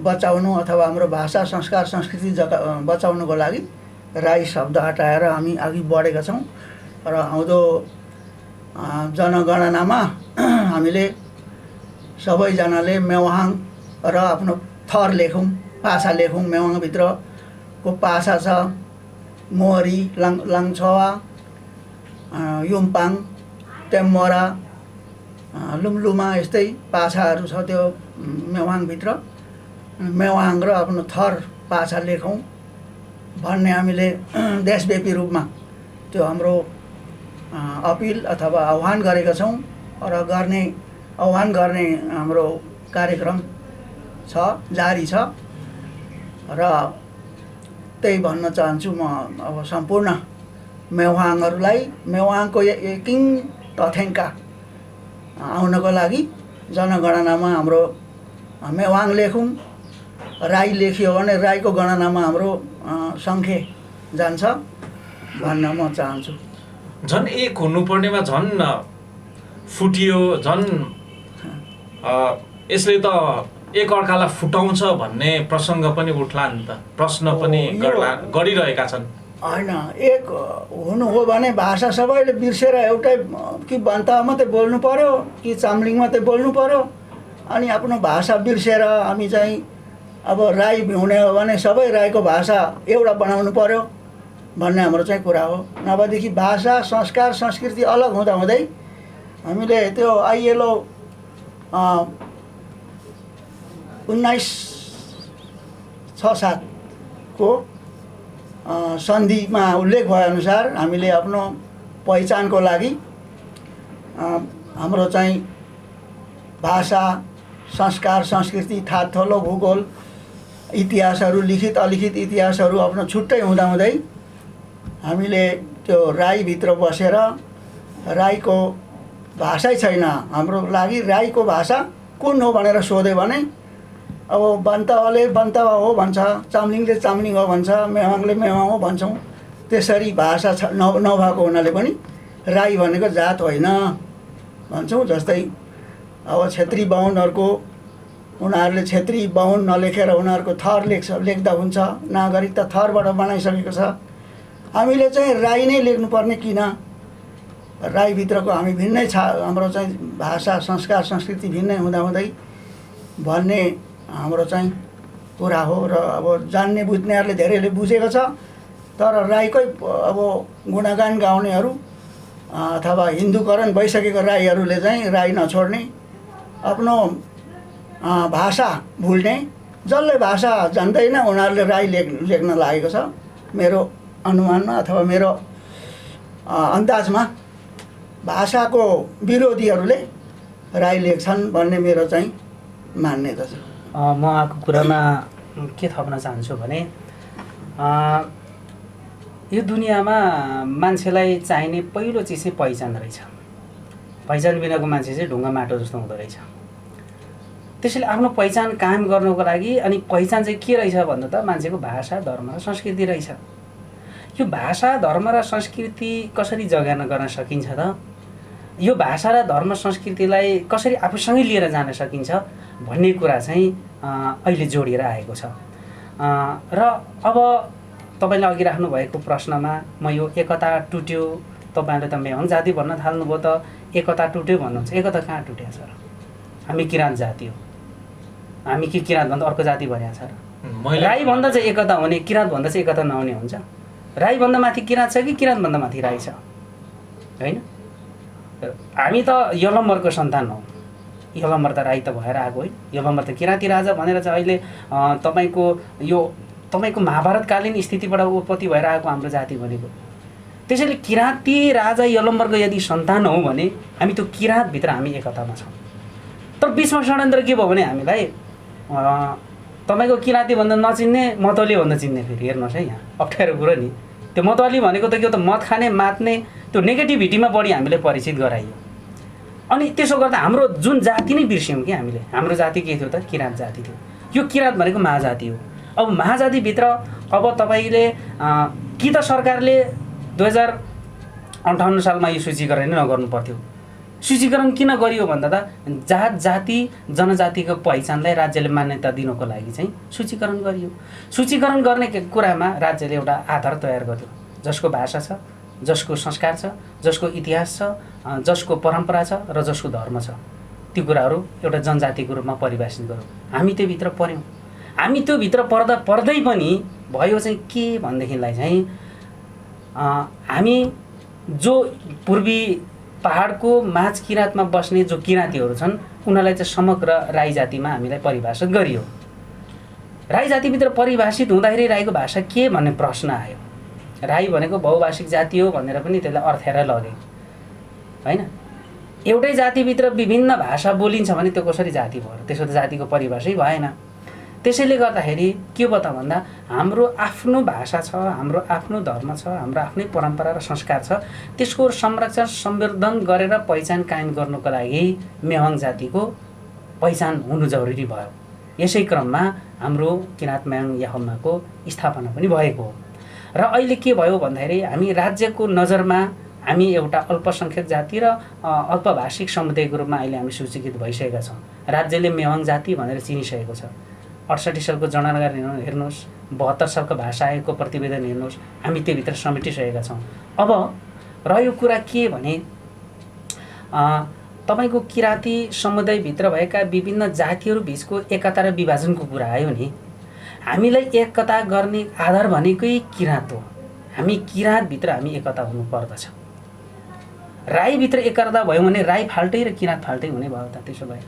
बचाउनु अथवा हाम्रो भाषा, संस्कार, संस्कृति बचाउनुको लागि राई शब्द हटाएर हामी अघि बढेका छौँ। र आउँदो जनगणनामा हामीले सबैजनाले मेवाङ र आफ्नो थर लेखौँ, पासा लेखौँ। मेवाङभित्रको पासा छ मोहरी, लाङछवा, युम्पाङ, टेम्मोरा, लुम्लुमा, यस्तै पाछाहरू छ त्यो मेवाङभित्र। मेवाङ र आफ्नो थर पाछा लेखौँ भन्ने हामीले देशव्यापी रूपमा त्यो हाम्रो अपिल अथवा आह्वान गरेका छौँ र आह्वान गर्ने हाम्रो कार्यक्रम छ, जारी छ। र त्यही भन्न चाहन्छु म अब सम्पूर्ण मेवाङहरूलाई, मेवाङको एकिङ तथ्याङ्क आउनको लागि जनगणनामा हाम्रो मेवाङ लेखौँ। राई लेखियो भने राईको गणनामा हाम्रो सङ्ख्या जान्छ भन्न म चाहन्छु। झन् एक हुनुपर्नेमा झन् फुटियो, झन् यसले त एकअर्कालाई फुटाउँछ भन्ने प्रसङ्ग पनि उठ्ला नि त, प्रश्न पनि गरिरहेका छन्। होइन, एक हुनु हो भने भाषा सबैले बिर्सेर एउटै कि बन्ता मात्रै बोल्नु पर्यो कि चाम्लिङ मात्रै बोल्नु पर्यो, अनि आफ्नो भाषा बिर्सेर हामी चाहिँ अब राई हुने हो भने सबै राईको भाषा एउटा बनाउनु पर्यो भन्ने हाम्रो चाहिँ कुरा हो। नभएदेखि भाषा, संस्कार, संस्कृति अलग हुँदा हुँदै हामीले त्यो आइएलओ 1967 को सन्धिमा उल्लेख भएअनुसार हामीले आफ्नो पहिचानको लागि हाम्रो चाहिँ भाषा, संस्कार, संस्कृति, थातथलो, भूगोल, इतिहासहरू, लिखित अलिखित इतिहासहरू आफ्नो छुट्टै हुँदाहुँदै हामीले त्यो राईभित्र बसेर राईको भाषै छैन हाम्रो लागि, राईको भाषा कुन हो भनेर सोध्यो भने अब बन्तवाले बन्तवा हो भन्छ, चाम्लिङले चाम्लिङ हो भन्छ, मेवाङले मेवाङ हो भन्छौँ। त्यसरी भाषा नभएको हुनाले पनि राई भनेको जात होइन भन्छौँ। जस्तै अब छेत्री बाहुनहरूको उनीहरूले छेत्री बाहुन नलेखेर उनीहरूको थर लेख्दा हुन्छ, नागरिकता थरबाट बनाइसकेको छ। हामीले चाहिँ राई नै लेख्नुपर्ने किन? राईभित्रको हामी भिन्नै हाम्रो चाहिँ भाषा, संस्कार, संस्कृति भिन्नै हुँदाहुँदै भन्ने हाम्रो चाहिँ कुरा हो। र अब जान्ने बुझ्नेहरूले धेरैले बुझेको छ, तर राईकै अब गुणगान गाउनेहरू अथवा हिन्दूकरण भइसकेको राईहरूले चाहिँ राई नछोड्ने, आफ्नो भाषा भुल्ने, जसले भाषा जान्दैन उनीहरूले राई लेख्न लागेको छ। मेरो अनुमानमा अथवा मेरो अन्दाजमा भाषाको विरोधीहरूले राई लेख्छन् भन्ने मेरो चाहिँ मान्यता छ। म आएको कुरामा के थप्न चाहन्छु भने यो दुनियाँमा मान्छेलाई चाहिने पहिलो चिज चाहिँ पहिचान रहेछ। पहिचान बिनाको मान्छे चाहिँ ढुङ्गा माटो जस्तो हुँदो रहेछ। त्यसैले आफ्नो पहिचान कायम गर्नको लागि, अनि पहिचान चाहिँ के रहेछ भन्दा त मान्छेको भाषा, धर्म र संस्कृति रहेछ। यो भाषा, धर्म र संस्कृति कसरी जगाना गर्न सकिन्छ त? यो भाषा र धर्म संस्कृतिलाई कसरी आफूसँगै लिएर जान सकिन्छ भन्ने कुरा चाहिँ अहिले जोडिएर आएको छ। र अब तपाईँले अघि राख्नुभएको प्रश्नमा म यो एकता टुट्यो, तपाईँले त मेहङ जाति भन्न थाल्नुभयो त एकता टुट्यो भन्नुहुन्छ। एकता कहाँ टुट्या छ र? हामी किराँत जाति हो, हामी के किराँत भन्दा अर्को जाति भनेको छ र? राई भन्दा चाहिँ एकता हुने, किराँत भन्दा चाहिँ एकता नहुने हुन्छ? राई भन्दा माथि किराँत छ कि किराँत भन्दा माथि राई छ? होइन, हामी त यलम्बरको सन्तान हौ। यलम्बर त राई त भएर आएको है, यलम्बर त किराँती राजा भनेर चाहिँ अहिले तपाईँको यो तपाईँको महाभारतकालीन स्थितिबाट उत्पत्ति भएर आएको हाम्रो जाति भनेको। त्यसैले किराँती राजा यलम्बरको यदि सन्तान हौ भने हामी त्यो किराँतभित्र हामी एकतामा छौँ। तर बिचमा षड्यन्त्र के भयो भने हामीलाई तपाईँको किराँती भन्दा नचिन्ने, मतवाली भन्दा चिन्ने। फेरि हेर्नुहोस् है, यहाँ अप्ठ्यारो कुरो नि। त्यो मतवाली भनेको त के हो त, मत खाने, मात्ने, त्यो नेगेटिभिटीमा बढी हामीले परिचित गराइयो। अनि त्यसो गर्दा हाम्रो जुन जाति नै बिर्स्यौँ कि हामीले। हाम्रो जाति के थियो त? किराँत जाति थियो। यो किराँत भनेको महाजाति हो। अब महाजातिभित्र अब तपाईँले कि त सरकारले 2058 सालमा यो सूचीकरण नै नगर्नु पर्थ्यो। सूचीकरण किन गरियो भन्दा त जात जाति जनजातिको पहिचानलाई राज्यले मान्यता दिनको लागि चाहिँ सूचीकरण गरियो। सूचीकरण गर्ने कुरामा राज्यले एउटा आधार तयार गर्यो, जसको भाषा छ, जसको संस्कार छ, जसको इतिहास छ, जसको परम्परा छ र जसको धर्म छ। ती कुराहरू एउटा जनजातिको रूपमा परिभाषित गरौँ। हामी त्योभित्र पऱ्यौँ। हामी त्योभित्र पर्दै पनि भयो चाहिँ के भनेदेखिलाई चाहिँ हामी जो पूर्वी पहाडको माझ किराँतमा बस्ने जो किराँतीहरू छन् उनीहरूलाई चाहिँ समग्र राई जातिमा हामीलाई परिभाषित गरियो। राई जातिभित्र परिभाषित हुँदाखेरि राईको भाषा के भन्ने प्रश्न आयो। राई भनेको बहुभाषिक जाति हो भनेर पनि त्यसलाई अर्थ्याएर लगे होइन। एउटै जातिभित्र विभिन्न भाषा बोलिन्छ भने त्यो कसरी जाति भयो? त्यसो त जातिको परिभाषै भएन। त्यसैले गर्दाखेरि के भयो त भन्दा हाम्रो आफ्नो भाषा छ, हाम्रो आफ्नो धर्म छ, हाम्रो आफ्नै परम्परा र संस्कार छ। त्यसको संरक्षण संवर्धन गरेर पहिचान कायम गर्नको लागि मेहङ जातिको पहिचान हुनु जरुरी भयो। यसै क्रममा हाम्रो किराँत मेहङ याखम्माको स्थापना पनि भएको हो। र अहिले के भयो भन्दाखेरि हामी राज्यको नजरमा हामी एउटा अल्पसङ्ख्यक जाति र अल्पभाषिक समुदायको रूपमा अहिले हामी सूचीकृत भइसकेका छौँ। राज्यले मेहङ जाति भनेर चिनिसकेको छ। 68 सालको जनगणना हेर्नुहोस्, 72 सालको भाषा आयोगको प्रतिवेदन हेर्नुहोस्, हामी त्योभित्र समेटिसकेका छौँ। अब रह्यो कुरा के भने तपाईँको किराँती समुदायभित्र भएका विभिन्न जातिहरू बिचको एकता र विभाजनको कुरा आयो नि। हामीलाई एकता गर्ने आधार भनेकै किराँत हो। हामी किराँतभित्र हामी एकता हुनु पर्दछ। राईभित्र एकता भयो भने राई फाल्टै र किराँत फाल्टै हुने भयो त। त्यसो भए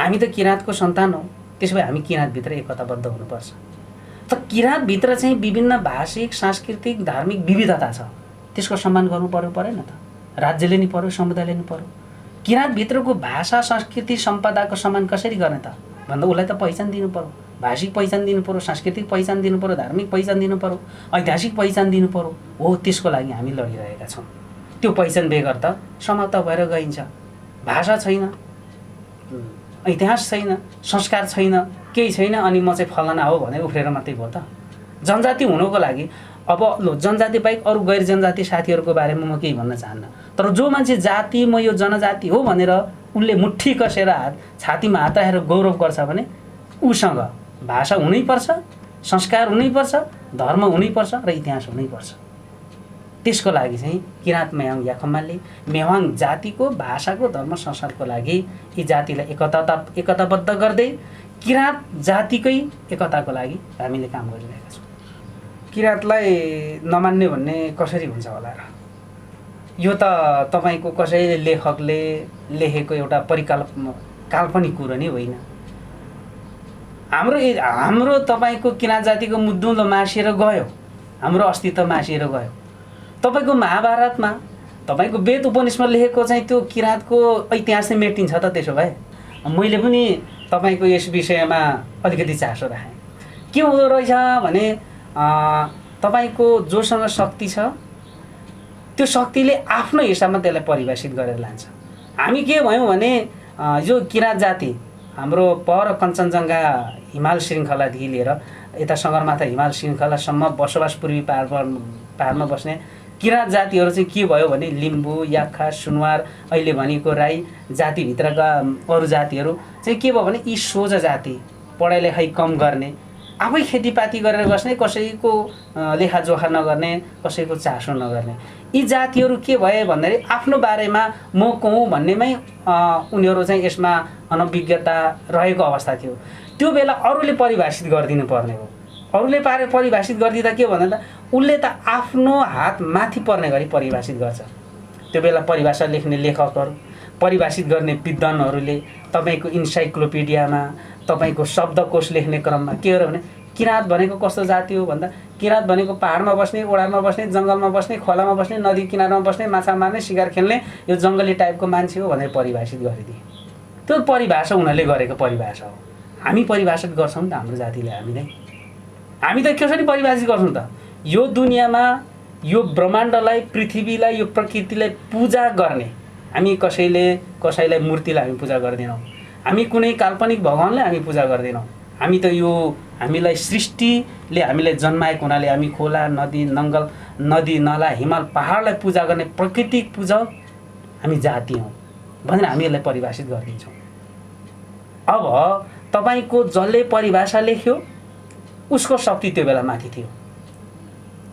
हामी त किराँतको सन्तान हौ, त्यसो भए हामी किराँतभित्र एकताबद्ध हुनुपर्छ। त किराँतभित्र चाहिँ विभिन्न भाषिक, सांस्कृतिक, धार्मिक विविधता छ, त्यसको सम्मान गर्नु परेन त? राज्यले नि पर्यो, समुदायले नि पर्यो। किराँतभित्रको भाषा, संस्कृति, सम्पदाको सम्मान कसरी गर्ने त भन्दा उसलाई त पहिचान दिनु पर्यो। भाषिक पहिचान दिनु पर्यो, सांस्कृतिक पहिचान दिनु पर्यो, धार्मिक पहिचान दिनु पर्यो, ऐतिहासिक पहिचान दिनु पर्यो। हो, त्यसको लागि हामी लडिरहेका छौँ। त्यो पहिचान बेगर त समाप्त भएर गइन्छ। भाषा छैन, इतिहास छैन, संस्कार छैन, केही छैन, अनि म चाहिँ फलाना हो भनेर उफ्रेर मात्रै भयो त। जनजाति हुनुको लागि अब लो जनजाति बाहेक अरू गैर जनजाति साथीहरूको बारेमा म केही भन्न चाहन्न। तर जो मान्छे जाति म यो जनजाति हो भनेर उसले मुट्ठी कसेर छातीमा हात राखेर गौरव गर्छ भने उसँग भाषा हुनैपर्छ, संस्कार हुनैपर्छ, धर्म हुनैपर्छ र इतिहास हुनैपर्छ। त्यसको लागि चाहिँ किराँत मेहङ याखम्माले मेहङ जातिको भाषाको, धर्म, संस्कारको लागि यी जातिलाई एकताबद्ध गर्दै किराँत जातिकै एकताको लागि हामीले काम गरिरहेका छौँ। किराँतलाई नमान्ने भन्ने कसरी हुन्छ होला र? यो त तपाईँको कसै लेखकले लेखेको एउटा काल्पनिक कुरो नै होइन। हाम्रो तपाईँको किराँत जातिको मुद्दुलो मासिएर गयो, हाम्रो अस्तित्व मासिएर गयो। तपाईँको महाभारतमा, तपाईँको वेद उपनिषदमा लेखेको चाहिँ त्यो किराँतको इतिहास नै मेटिन्छ त। त्यसो भए मैले पनि तपाईँको यस विषयमा अलिकति चासो राखेँ। के हुँदो रहेछ भने तपाईँको जोसँग शक्ति छ त्यो शक्तिले आफ्नो हिसाबमा त्यसलाई परिभाषित गरेर लान्छ। हामी के भयौँ भने यो किराँत जाति हाम्रो पर कञ्चनजङ्घा हिमाल श्रृङ्खलादेखि लिएर यता सगरमाथा हिमाल श्रृङ्खलासम्म बसोबास पूर्वी पहाडमा बस्ने किराँत जातिहरू चाहिँ के भयो भने लिम्बू, याक्खा, सुनवार, अहिले भनेको राई जातिभित्रका अरू जातिहरू चाहिँ के भयो भने यी सोझा जाति, पढाइ लेखाइ कम गर्ने, आफै खेतीपाती गरेर बस्ने, कसैको लेखाजोखा नगर्ने, कसैको चासो नगर्ने। यी जातिहरू के भए भन्दाखेरि आफ्नो बारेमा म को हुँ भन्नेमै उनीहरू चाहिँ यसमा अनभिज्ञता रहेको अवस्था थियो। त्यो बेला अरूले परिभाषित गरिदिनु पर्ने हो। अरूले परिभाषित गरिदिँदा के भन्दा उसले त आफ्नो हात माथि पर्ने गरी परिभाषित गर्छ। त्यो बेला परिभाषा लेख्ने लेखकहरू, परिभाषित गर्ने विद्वानहरूले तपाईँको इन्साइक्लोपिडियामा, तपाईँको शब्दकोश लेख्ने क्रममा के हो भने किराँत भनेको कस्तो जाति हो भन्दा किराँत भनेको पहाडमा बस्ने, ओडारमा बस्ने, जङ्गलमा बस्ने, खोलामा बस्ने, नदी किनारमा बस्ने, माछा मार्ने, शिकार खेल्ने यो जङ्गली टाइपको मान्छे हो भनेर परिभाषित गरिदिए। त्यो परिभाषा उनीहरूले गरेको परिभाषा हो। हामी परिभाषित गर्छौँ त हाम्रो जातिले। हामी त कसरी परिभाषित गर्छौँ त? यो दुनियाँमा यो ब्रह्माण्डलाई, पृथ्वीलाई, यो प्रकृतिलाई पूजा गर्ने हामी कसैलाई मूर्तिलाई हामी पूजा गर्दैनौँ। हामी कुनै काल्पनिक भगवानलाई हामी पूजा गर्दैनौँ। हामी त यो हामीलाई सृष्टिले हामीलाई जन्माएको हुनाले हामी खोला, नदी नाला, हिमाल, पहाडलाई पूजा गर्ने प्रकृतिक पूजक हामी जाति हौँ भनेर हामी यसलाई परिभाषित गरिदिन्छौँ। अब तपाईँको जसले परिभाषा लेख्यो उसको शक्ति त्यो बेला माथि थियो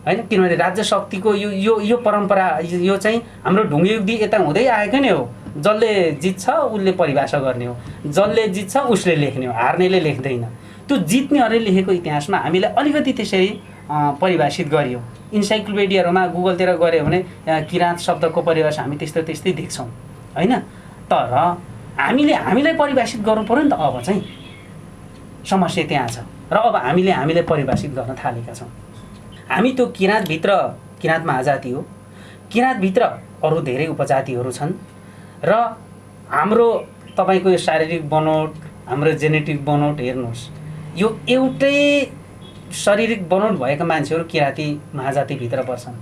हैन, किनभने राज्य शक्तिको यो परम्परा यो चाहिँ हाम्रो ढुङ्गे युगदी यता हुँदै आएको नै हो। जसले जित्छ उसले परिभाषा गर्ने हो, जसले जित्छ उसले लेख्ने हो, हार्नेले लेख्दैन। त्यो जित्नेहरूले लेखेको इतिहासमा हामीलाई अलिकति त्यसरी परिभाषित गरियो। इन्साइक्लोपिडियाहरूमा गुगलतिर गऱ्यो भने किराँत शब्दको परिभाषा हामी त्यस्तै देख्छौँ हैन। तर हामीलाई परिभाषित गर्नु पर्यो नि त। अब चाहिँ समस्या त्यहाँ छ र अब हामीलाई परिभाषित गर्न थालेका छौँ। हामी त्यो किराँतभित्र, किराँत महाजाति हो, किराँतभित्र अरू धेरै उपजातिहरू छन् र हाम्रो तपाईँको यो शारीरिक बनोट, हाम्रो जेनेटिक बनोट हेर्नुहोस्, यो एउटै शारीरिक बनोट भएका मान्छेहरू किराँती महाजातिभित्र पर्छन्।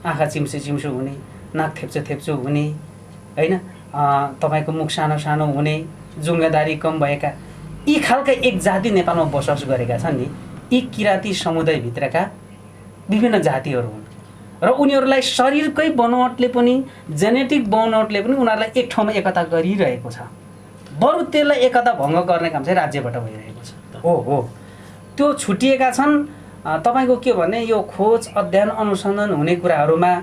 आँखा चिम्सो हुने, नाक थेप्चो हुने हैन, तपाईँको मुख सानो हुने, जुङ्गादारी कम भएका, यी खालका एक जाति नेपालमा बसोबास गरेका छन् नि। यी किराँती समुदायभित्रका विभिन्न जातिहरू हुन् र उनीहरूलाई शरीरकै बनोटले पनि, जेनेटिक बनोटले पनि उनीहरूलाई एक ठाउँमा एकता गरिरहेको छ। बरु त्यसलाई एकता भङ्ग गर्ने काम चाहिँ राज्यबाट भइरहेको छ। हो त्यो छुटिएका छन्। तपाईँको के भने यो खोज, अध्ययन, अनुसन्धान हुने कुराहरूमा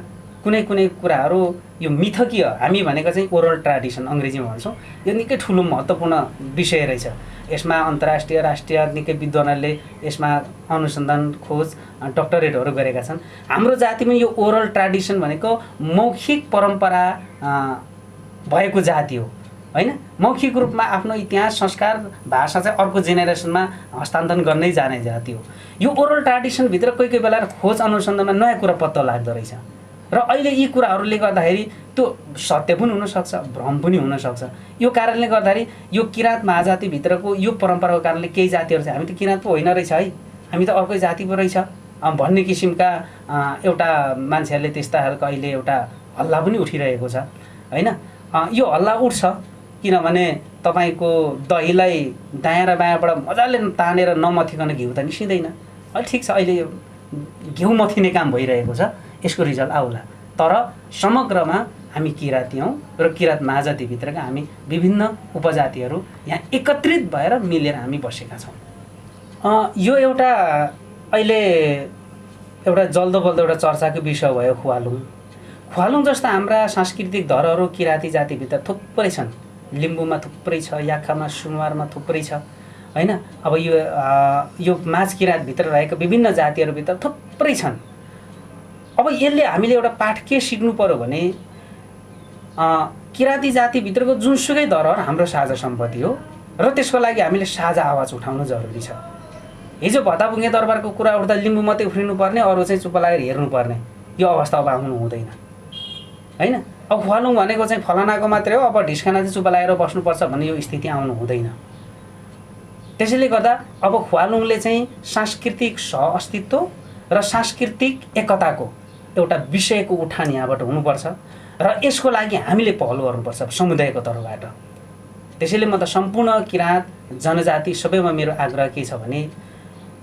कुनै कुराहरू यो मिथकीय, हामी भनेको चाहिँ ओरल ट्रेडिसन अङ्ग्रेजीमा भन्छौँ, यो निकै ठुलो महत्त्वपूर्ण विषय रहेछ। यसमा अन्तर्राष्ट्रिय, राष्ट्रिय निकै विद्वानहरूले यसमा अनुसन्धान, खोज, डक्टरेटहरू गरेका छन्। हाम्रो जातिमा यो ओरल ट्रेडिसन भनेको मौखिक परम्परा भएको जाति हो हैन। मौखिक रूपमा आफ्नो इतिहास, संस्कार, भाषा चाहिँ अर्को जेनेरेसनमा हस्तान्तरण गर्नै जाने जाति हो। यो ओरल ट्रेडिसनभित्र कोही बेला खोज अनुसन्धानमा नयाँ कुरा पत्ता लाग्दो रहेछ र अहिले यी कुराहरूले गर्दाखेरि त्यो सत्य पनि हुनसक्छ, भ्रम पनि हुनसक्छ। यो कारणले गर्दाखेरि यो किराँत महाजातिभित्रको यो परम्पराको कारणले केही जातिहरू चाहिँ हामी त किराँत पो होइन रहेछ है, हामी त अर्कै जाति पो रहेछ भन्ने किसिमका एउटा मान्छेहरूले त्यस्ता खालको अहिले एउटा हल्ला पनि उठिरहेको छ हैन। यो हल्ला उठ्छ किनभने तपाईँको दहीलाई दायाँ र बायाँबाट मजाले तानेर नमथिकन घिउ त निस्किँदैन। ठिक छ, अहिले घिउ मथिने काम भइरहेको छ, यसको रिजल्ट आउला। तर समग्रमा हामी किराँती हौँ र किराँत महाजातिभित्रका हामी विभिन्न उपजातिहरू यहाँ एकत्रित भएर मिलेर हामी बसेका छौँ। यो एउटा अहिले एउटा जल्दो बल्दो एउटा चर्चाको विषय भयो ख्वालुङ जस्ता हाम्रा सांस्कृतिक धरोहरहरू किराँती जातिभित्र थुप्रै छन्। लिम्बूमा थुप्रै छ, याखामा, सुनवारमा थुप्रै छ हैन। अब यो माझ किराँतभित्र रहेका विभिन्न जातिहरूभित्र थुप्रै छन्। अब यसले हामीले एउटा पाठ के सिक्नु पर्यो भने किराँती जातिभित्रको जुनसुकै धरोहर हाम्रो साझा सम्पत्ति हो र त्यसको लागि हामीले साझा आवाज उठाउनु जरुरी छ। हिजो भत्ताबुङ्गे दरबारको कुरा उठ्दा लिम्बू मात्रै उफ्रिनु पर्ने, अरू चाहिँ चुप लागेर हेर्नुपर्ने, यो अवस्था अब आउनु हुँदैन हैन। अब ख्वालुङ भनेको चाहिँ फलानाको मात्रै हो, अब ढिस्काना चाहिँ चुप लागेर बस्नुपर्छ भन्ने यो स्थिति आउनु हुँदैन। त्यसैले गर्दा अब ख्वालुङले चाहिँ सांस्कृतिक सह-अस्तित्व र सांस्कृतिक एकताको एउटा विषयको उठान यहाँबाट हुनुपर्छ र यसको लागि हामीले पहल गर्नुपर्छ समुदायको तर्फबाट। त्यसैले म त सम्पूर्ण किराँत जनजाति सबैमा मेरो आग्रह के छ भने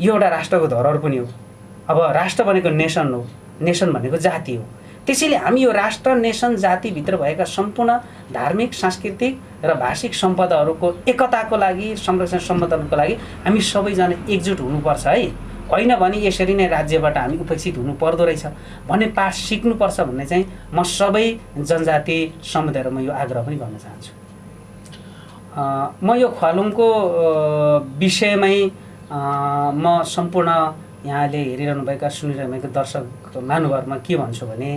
यो एउटा राष्ट्रको धरोहर पनि हो। अब राष्ट्र भनेको नेसन हो, नेसन भनेको जाति हो। त्यसैले हामी यो राष्ट्र नेसन जातिभित्र भएका सम्पूर्ण धार्मिक सांस्कृतिक र भाषिक सम्पदाहरूको एकताको लागि संरक्षण सम्वर्धनको लागि हामी सबैजना एकजुट हुनुपर्छ है। होइन भने यसरी नै राज्यबाट हामी उपेक्षित हुनु पर्दो रहेछ भन्ने पाठ सिक्नुपर्छ भन्ने चाहिँ म सबै जनजाति समुदायहरूमा यो आग्रह पनि गर्न चाहन्छु। म यो ख्वालुङको विषयमै म सम्पूर्ण यहाँले हेरिरहनुभएका सुनिरहनुभएका दर्शक महानुभावमा के भन्छु भने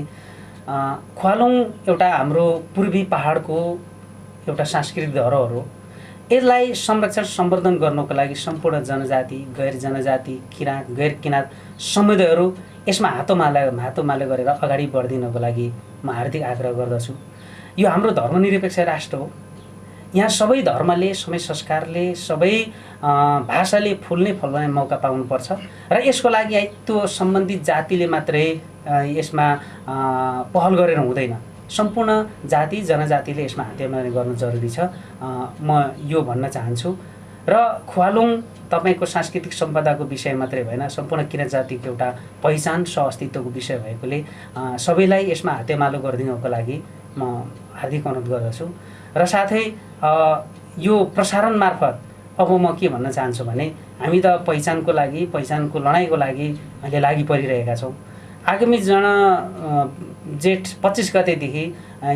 ख्वालुङ एउटा हाम्रो पूर्वी पहाडको एउटा सांस्कृतिक धरोहर हो। यसलाई संरक्षण सम्वर्धन गर्नको लागि सम्पूर्ण जनजाति गैर जनजाति किराँत गैर किराँत समुदायहरू यसमा हातोमालो गरेर अगाडि बढिदिनको लागि म हार्दिक आग्रह गर्दछु। यो हाम्रो धर्मनिरपेक्ष राष्ट्र हो। यहाँ सबै धर्मले सबै संस्कारले सबै भाषाले फुल्ने फल्ने मौका पाउनुपर्छ र यसको लागि त्यो सम्बन्धित जातिले मात्रै यसमा पहल गरेर हुँदैन। सम्पूर्ण जाति जनजातिले यसमा हातेमालो गर्नु जरुरी छ। म यो भन्न चाहन्छु। र ख्वालुङ तपाईको सांस्कृतिक सम्पदाको विषय मात्रै भएन, सम्पूर्ण किराँत जातिको एउटा पहिचान सहअस्तित्वको विषय भएकोले सबैलाई यसमा हातेमालो गरिदिनको लागि म हार्दिक अनुरोध गर्दछु। र साथै यो प्रसारण मार्फत अब म के भन्न चाहन्छु भने हामी त पहिचानको लडाइँको लागि अहिले लागि परिरहेका छौँ। आगामी जेठ 25 गतेदेखि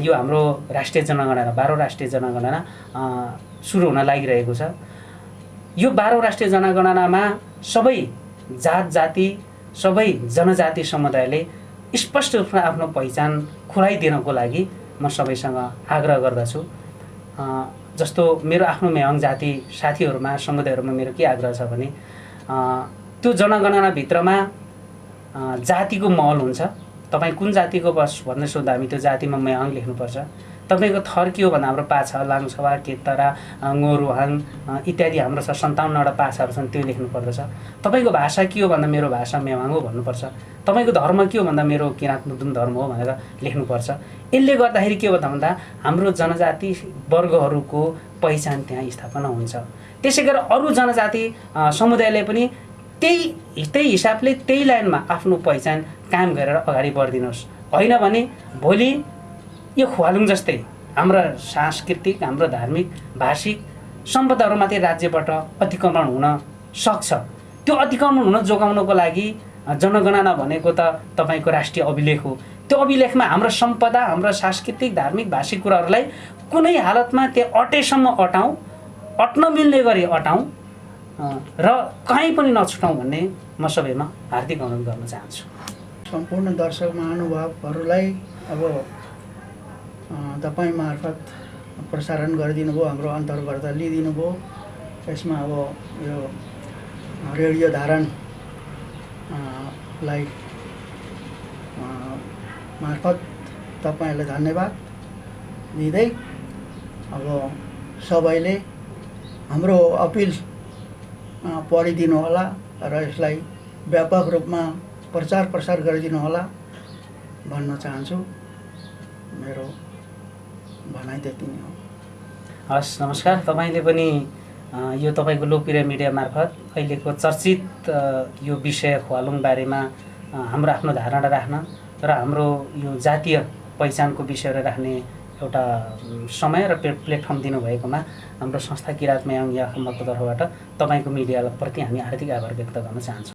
यो हाम्रो राष्ट्रिय जनगणना 12औं राष्ट्रिय जनगणना सुरु हुन लागिरहेको छ। यो 12औं राष्ट्रिय जनगणनामा सबै जात जाति सबै जनजाति समुदायले स्पष्ट रूपमा आफ्नो पहिचान खुलाइदिनको लागि म सबैसँग आग्रह गर्दछु। जस्तो मेरो आफ्नो मेवाङ जाति साथीहरूमा समुदायहरूमा मेरो के आग्रह छ भने त्यो जनगणना भित्रमा जातिको महल हुन्छ। तपाईँ कुन जातिको बस भन्ने सोद्धा हामी त्यो जातिमा मेवाङ लेख्नुपर्छ। तपाईँको थर के हो भन्दा हाम्रो पाछा लाङछवा केतरा ngoruहाङ इत्यादि हाम्रो 57वटा पाछाहरू छन्, त्यो लेख्नुपर्दछ। तपाईँको भाषा के हो भन्दा मेरो भाषा मेवाङ हो भन्नुपर्छ। तपाईँको धर्म के हो भन्दा मेरो किराँत मुदुम धर्म हो भनेर लेख्नुपर्छ। यसले गर्दाखेरि के हो भन्दा हाम्रो जनजाति वर्गहरूको पहिचान त्यहाँ स्थापना हुन्छ। त्यसै गरी अरू जनजाति समुदायले पनि त्यही हिसाबले त्यही लाइनमा आफ्नो पहिचान कायम गरेर अगाडि बढिदिनुहोस्। होइन भने भोलि यो ख्वालुङ जस्तै हाम्रा सांस्कृतिक हाम्रो धार्मिक भाषिक सम्पदाहरूमाथि राज्यबाट अतिक्रमण हुन सक्छ। त्यो अतिक्रमण हुन जोगाउनको लागि जनगणना भनेको त तपाईँको राष्ट्रिय अभिलेख हो। त्यो अभिलेखमा हाम्रो सम्पदा हाम्रो सांस्कृतिक धार्मिक भाषिक कुराहरूलाई कुनै हालतमा त्यो अटेसम्म अटाउँ, अट्न मिल्ने गरी अटाउँ र कहीँ पनि नछुटाउँ भन्ने म सबैमा हार्दिक अनुरोध गर्न चाहन्छु। सम्पूर्ण दर्शक महानुभावहरूलाई अब तपाईँ मार्फत प्रसारण गरिदिनु भयो, हाम्रो अन्तर्वार्ता लिइदिनु भयो। यसमा अब यो रेडियो धारण लाई मार्फत तपाईँहरूलाई धन्यवाद दिँदै अब सबैले हाम्रो अपिल पढिदिनु होला र यसलाई व्यापक रूपमा प्रचार प्रसार गरिदिनु होला भन्न चाहन्छु। मेरो भनाइ त्यति नै हो। हस्, नमस्कार। तपाईँले पनि यो तपाईँको लोकप्रिय मिडिया मार्फत अहिलेको चर्चित यो विषय ख्वालुङ बारेमा हाम्रो आफ्नो धारणा राख्न र हाम्रो यो जातीय पहिचानको विषयहरू राख्ने एउटा समय र प्लेटफर्म दिनुभएकोमा हाम्रो संस्था किराँत मेवाङ याखम्बको तर्फबाट तपाईँको मिडियाप्रति हामी हार्दिक आभार व्यक्त गर्न चाहन्छौँ।